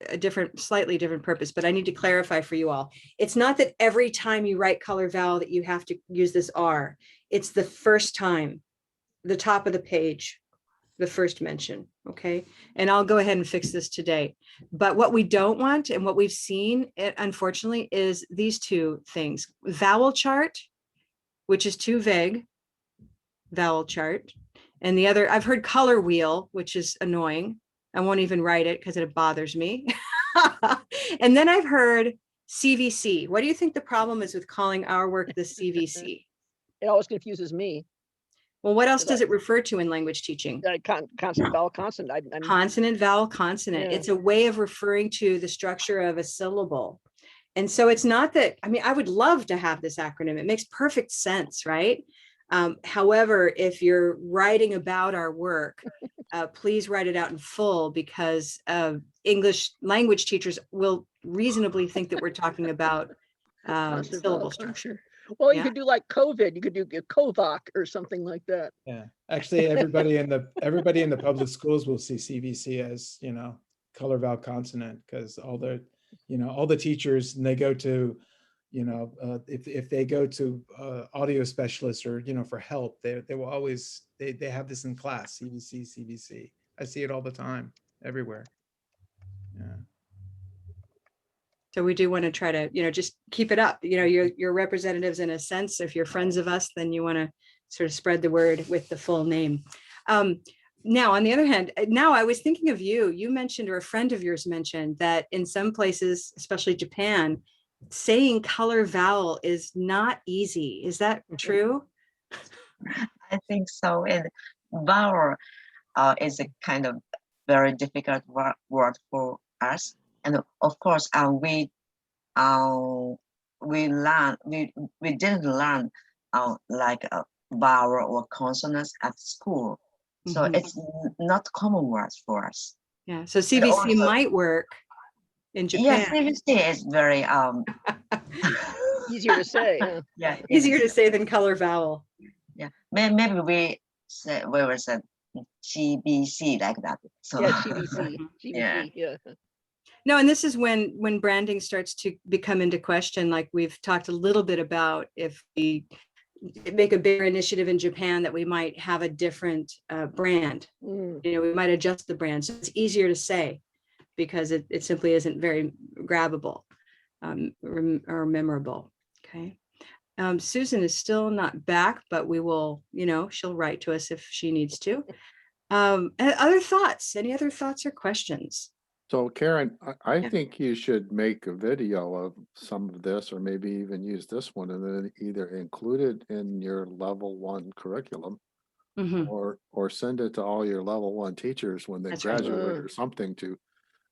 a slightly different purpose, but I need to clarify for you all. It's not that every time you write Colorvalle that you have to use this R. It's the first time, the top of the page, the first mention. Okay. And I'll go ahead and fix this today. But what we don't want, and what we've seen, unfortunately, is these two things: vowel chart, which is too vague, vowel chart. And the other, I've heard color wheel, which is annoying. I won't even write it because it bothers me. And then I've heard CVC. What do you think the problem is with calling our work the CVC? It always confuses me. Well, what else does it refer to in language teaching? Consonant, vowel, consonant. Consonant, vowel, consonant. Yeah. It's a way of referring to the structure of a syllable. And so it's not that, I mean, I would love to have this acronym. It makes perfect sense, right? However, if you're writing about our work, please write it out in full, because English language teachers will reasonably think that we're talking about syllable structure. Well, you could do like COVID. You could do Kovac or something like that. yeah, actually, everybody in the public schools will see CVC as, Colorvalle consonant, because all the teachers, and they go to, if they go to audio specialists or for help, they will always they have this in class, CVC. I see it all the time, everywhere. Yeah. So we do want to try to, just keep it up. Your representatives, in a sense. If you're friends of us, then you want to sort of spread the word with the full name. Now, on the other hand, now I was thinking of you mentioned, or a friend of yours mentioned, that in some places, especially Japan, saying Colorvalle is not easy. Is that true? I think so. And vowel, is a kind of very difficult word for us. And of course, we didn't learn like a vowel or consonants at school. So Mhm. it's not common words for us. Yeah, so And CVC also, might work in yes, Japan. CVC is very Easier to say. Yeah. yeah, Easier to say than color vowel. yeah. Maybe we will say GBC like that. So Yeah, GBC, yeah. GBC, yeah. No, and this is when branding starts to become into question, like we've talked a little bit about. If we make a bigger initiative in Japan, that we might have a different brand. Mm. You know, we might adjust the brand, so it's easier to say because it simply isn't very grabbable or memorable. Okay. Susan is still not back, but we will, she'll write to us if she needs to. Other thoughts? Any other thoughts or questions? So Karen, I Yeah. think you should make a video of some of this, or maybe even use this one and then either include it in your level 1 curriculum Mhm. or send it to all your level 1 teachers when they That's right. graduate or something to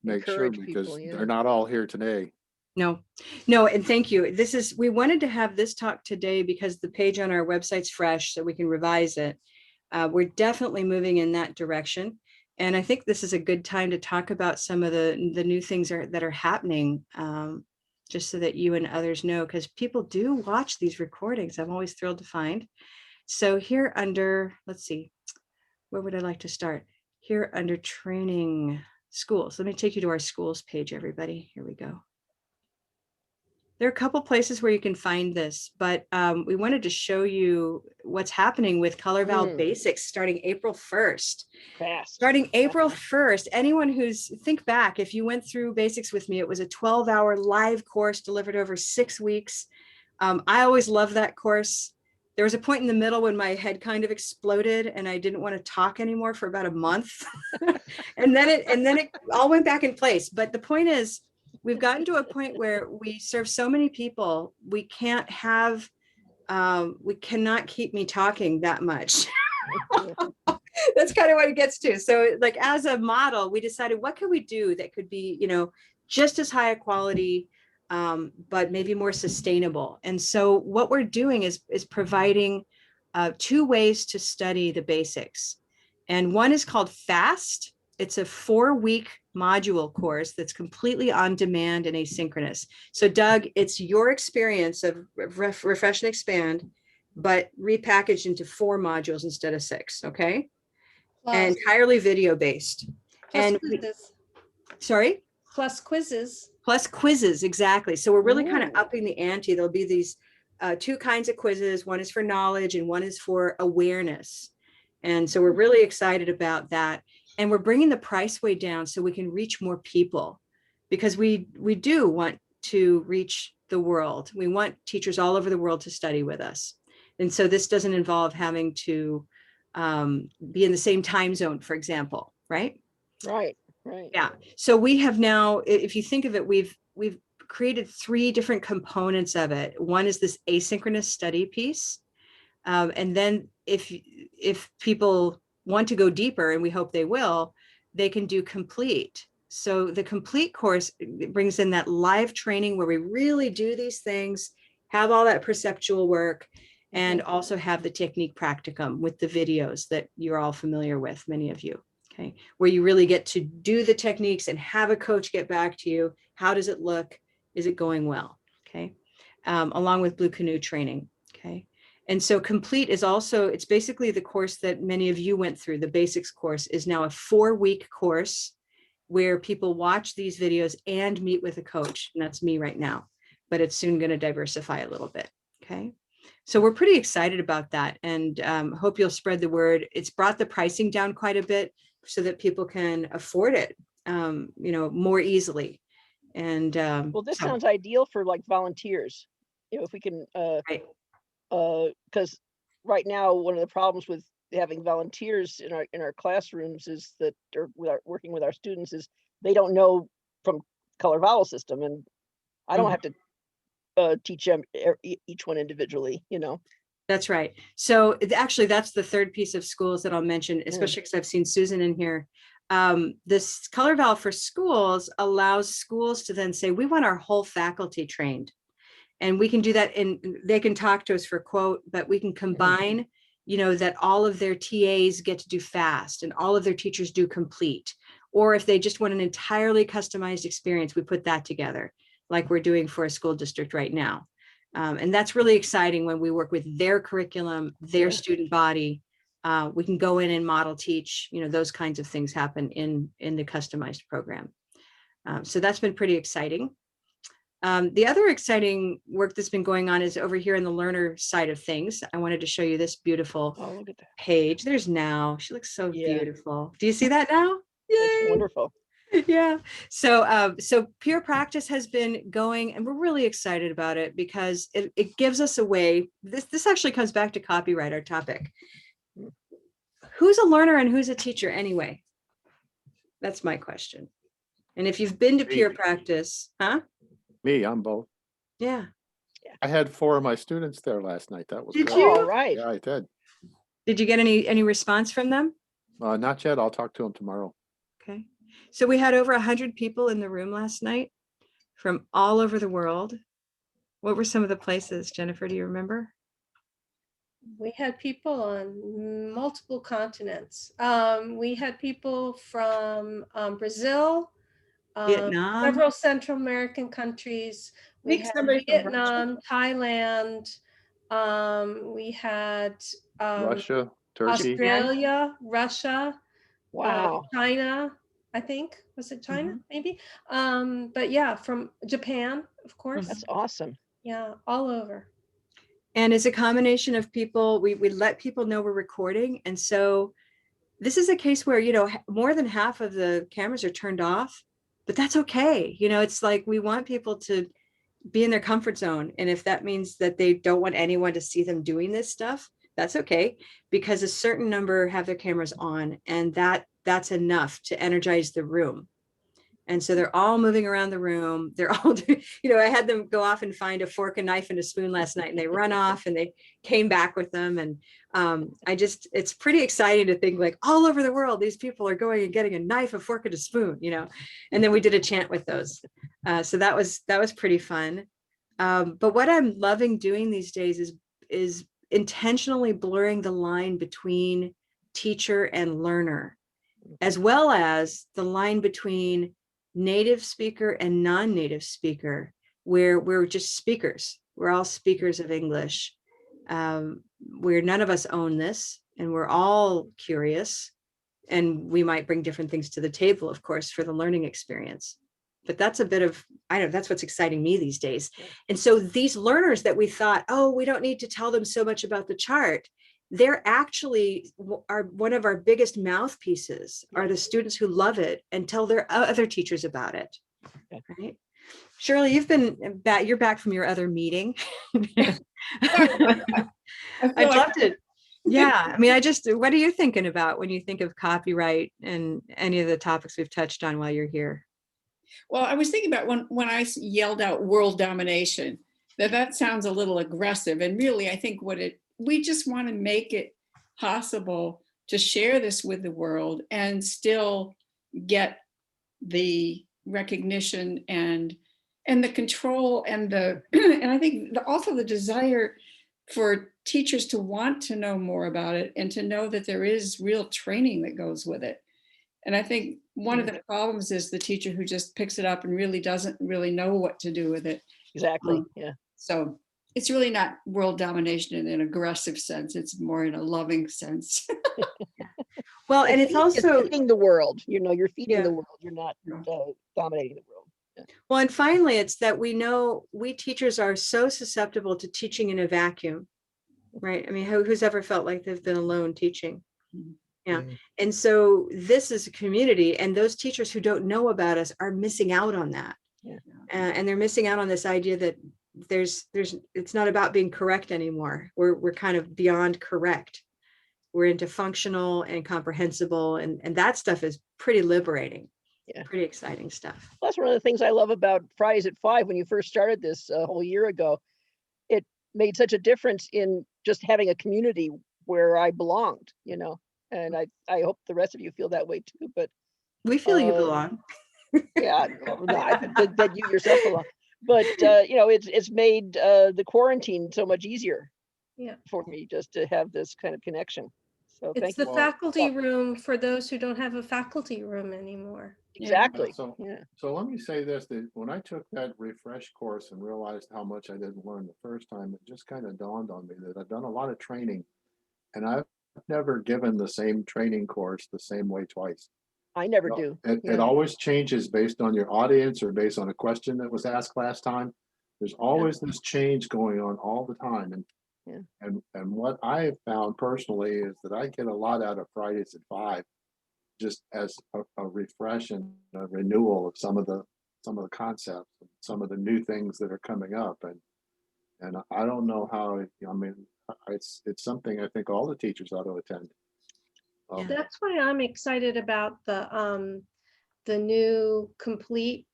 make sure, Encourage because people, yeah. they're not all here today. No, and thank you. We wanted to have this talk today because the page on our website's fresh, so we can revise it. We're definitely moving in that direction. And I think this is a good time to talk about some of the new things that are happening, just so that you and others know, because people do watch these recordings. I'm always thrilled to find. So here under, let's see, where would I like to start? Here under training schools. Let me take you to our schools page, everybody. Here we go. There are a couple places where you can find this, but we wanted to show you what's happening with Colorvalle Basics starting April 1st. Fast. Starting April 1st, anyone think back, if you went through Basics with me, it was a 12-hour live course delivered over 6 weeks. I always loved that course. There was a point in the middle when my head kind of exploded and I didn't want to talk anymore for about a month. and then it all went back in place. But the point is, we've gotten to a point where we serve so many people, we cannot keep me talking that much. That's kind of what it gets to. So like as a model, we decided, what could we do that could be, just as high a quality, but maybe more sustainable. And so what we're doing is providing 2 ways to study the basics. And one is called FAST. It's a 4-week module course that's completely on demand and asynchronous. So Doug, it's your experience of refresh and expand, but repackaged into 4 modules instead of 6. Okay. And entirely video based. Plus quizzes. Sorry? Plus quizzes. Plus quizzes, exactly. So we're really kind of upping the ante. There'll be these 2 kinds of quizzes. One is for knowledge and one is for awareness. And so we're really excited about that. And we're bringing the price way down so we can reach more people, because we do want to reach the world. We want teachers all over the world to study with us. And so this doesn't involve having to be in the same time zone, for example, right? Right. Yeah. So we have now, if you think of it, we've created 3 different components of it. One is this asynchronous study piece. And then if people want to go deeper, and we hope they will, they can do complete. So the complete course brings in that live training where we really do these things, have all that perceptual work, and also have the technique practicum with the videos that you're all familiar with, many of you. Okay, where you really get to do the techniques and have a coach get back to you. How does it look? Is it going well? Okay, along with Blue Canoe training. Okay. And so complete is also, it's basically the course that many of you went through. The basics course is now a 4-week course where people watch these videos and meet with a coach. And that's me right now, but it's soon going to diversify a little bit. Okay. So we're pretty excited about that, and hope you'll spread the word. It's brought the pricing down quite a bit so that people can afford it, more easily. And well, this sounds ideal for like volunteers. If we can, right. Because right now one of the problems with having volunteers in our classrooms is that, or working with our students, is they don't know from Colorvalle system, and I don't have to teach them each one individually. That's right. So actually, that's the third piece of schools that I'll mention, especially because I've seen Susan in here. This Colorvalle for Schools allows schools to then say, we want our whole faculty trained. And we can do that, and they can talk to us for quote, but we can combine, you know, that all of their TAs get to do fast and all of their teachers do complete. Or if they just want an entirely customized experience, we put that together like we're doing for a school district right now. And that's really exciting when we work with their curriculum, their student body. We can go in and model teach, you know, those kinds of things happen in the customized program. So that's been pretty exciting. The other exciting work that's been going on is over here in the learner side of things. I wanted to show you this beautiful Look at that. page. There's Now. She looks so beautiful. Do you see that now? It's wonderful. Yeah. So peer practice has been going, and we're really excited about it because it gives us a way. This actually comes back to copyright, our topic. Who's a learner and who's a teacher anyway? That's my question. And if you've been to peer practice, huh? Me, I'm both. Yeah. I had 4 of my students there last night. That was Did great. you? All right. Yeah, I did. Did you get any response from them? Not yet. I'll talk to them tomorrow. Okay. So we had over 100 people in the room last night from all over the world. What were some of the places, Jennifer? Do you remember? We had people on multiple continents. We had people from Brazil, Vietnam. several Central American countries. We Think had somebody from Vietnam, Thailand. We had Russia, Turkey. Australia, Russia, Wow. China. I think, was it China? Maybe. But yeah, from Japan, of course. That's awesome. Yeah, all over. And it's a combination of people. We let people know we're recording. And so this is a case where, you know, more than half of the cameras are turned off, but that's okay. You know, it's like we want people to be in their comfort zone. And if that means that they don't want anyone to see them doing this stuff, that's okay, because a certain number have their cameras on, and that's enough to energize the room. And so they're all moving around the room. They're all, you know, I had them go off and find a fork, a knife, and a spoon last night, and they run off and they came back with them. And it's pretty exciting to think like all over the world, these people are going and getting a knife, a fork, and a spoon, you know. And then we did a chant with those. So that was pretty fun. But what I'm loving doing these days is intentionally blurring the line between teacher and learner, as well as the line between native speaker and non-native speaker, where we're just speakers. We're all speakers of English, where none of us own this, and we're all curious, and we might bring different things to the table, of course, for the learning experience. But that's a bit of, I don't know, that's what's exciting me these days. And so these learners that we thought, oh, we don't need to tell them so much about the chart, they're actually one of our biggest mouthpieces are the students who love it and tell their other teachers about it. Right? Shirley, you've been back, you're back from your other meeting. I loved it. Yeah. I mean, what are you thinking about when you think of copyright and any of the topics we've touched on while you're here? Well, I was thinking about when I yelled out world domination, that sounds a little aggressive. And really, I think we just want to make it possible to share this with the world and still get the recognition and the control and and I think also the desire for teachers to want to know more about it and to know that there is real training that goes with it. And I think one of the problems is the teacher who just picks it up and really doesn't really know what to do with it. Exactly. Yeah. So it's really not world domination in an aggressive sense. It's more in a loving sense. Well, and it's also feeding the world. You know, you're feeding the world. You're not dominating the world. Yeah. Well, and finally, it's that we know we teachers are so susceptible to teaching in a vacuum, right? I mean, who's ever felt like they've been alone teaching? Yeah. And so this is a community, and those teachers who don't know about us are missing out on that. Yeah. And they're missing out on this idea that it's not about being correct anymore. We're kind of beyond correct. We're into functional and comprehensible, and that stuff is pretty liberating. Yeah. Pretty exciting stuff. Well, that's one of the things I love about Fridays at 5 when you first started this a whole year ago. made such a difference in just having a community where I belonged, and I hope the rest of you feel that way too, but We feel you uh, belong. yeah, no, that you yourself belong. But it's made the quarantine so much easier Yeah. for me just to have this kind of connection. So It's thank the you. Well, faculty room for those who don't have a faculty room anymore. Exactly. So, Yeah. so let me say this, that when I took that refresh course and realized how much I didn't learn the first time, it just kind of dawned on me that I've done a lot of training and I've never given the same training course the same way twice. I never No, do. It Yeah. always changes based on your audience or based on a question that was asked last time. There's always this change going on all the time. And what I have found personally is that I get a lot out of Fridays at 5, just as a refresh and a renewal of some of the concepts, some of the new things that are coming up. And I don't know how, it's something I think all the teachers ought to attend. Yeah. That's why I'm excited about the new complete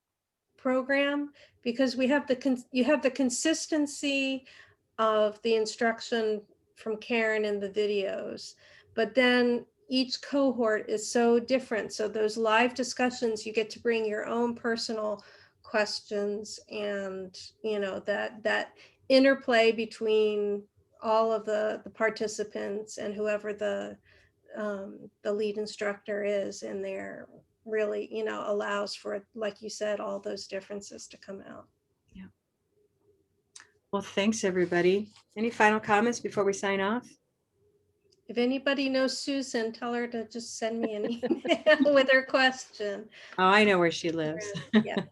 program, because we have you have the consistency of the instruction from Karen in the videos, but then each cohort is so different. So those live discussions, you get to bring your own personal questions, and that interplay between all of the participants and whoever the lead instructor is in there really, allows for, like you said, all those differences to come out. Yeah. Well, thanks, everybody. Any final comments before we sign off? If anybody knows Susan, tell her to just send me an email with her question. Oh, I know where she lives. Yeah.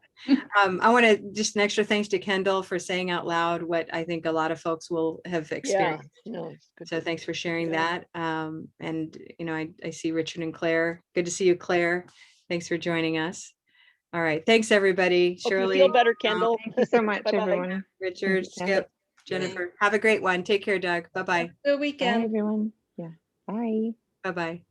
I want to just an extra thanks to Kendall for saying out loud what I think a lot of folks will have experienced. It's good. So thanks for sharing Yeah. that. And I see Richard and Claire. Good to see you, Claire. Thanks for joining us. All right. Thanks, everybody. Hope you Shirley, feel better, Kendall. Thank you so much, Bye-bye. everyone. Richard, Yeah. Skip, Jennifer. Have a great one. Take care, Doug. Bye-bye. Good Bye, weekend. everyone. Yeah. Bye. Bye-bye.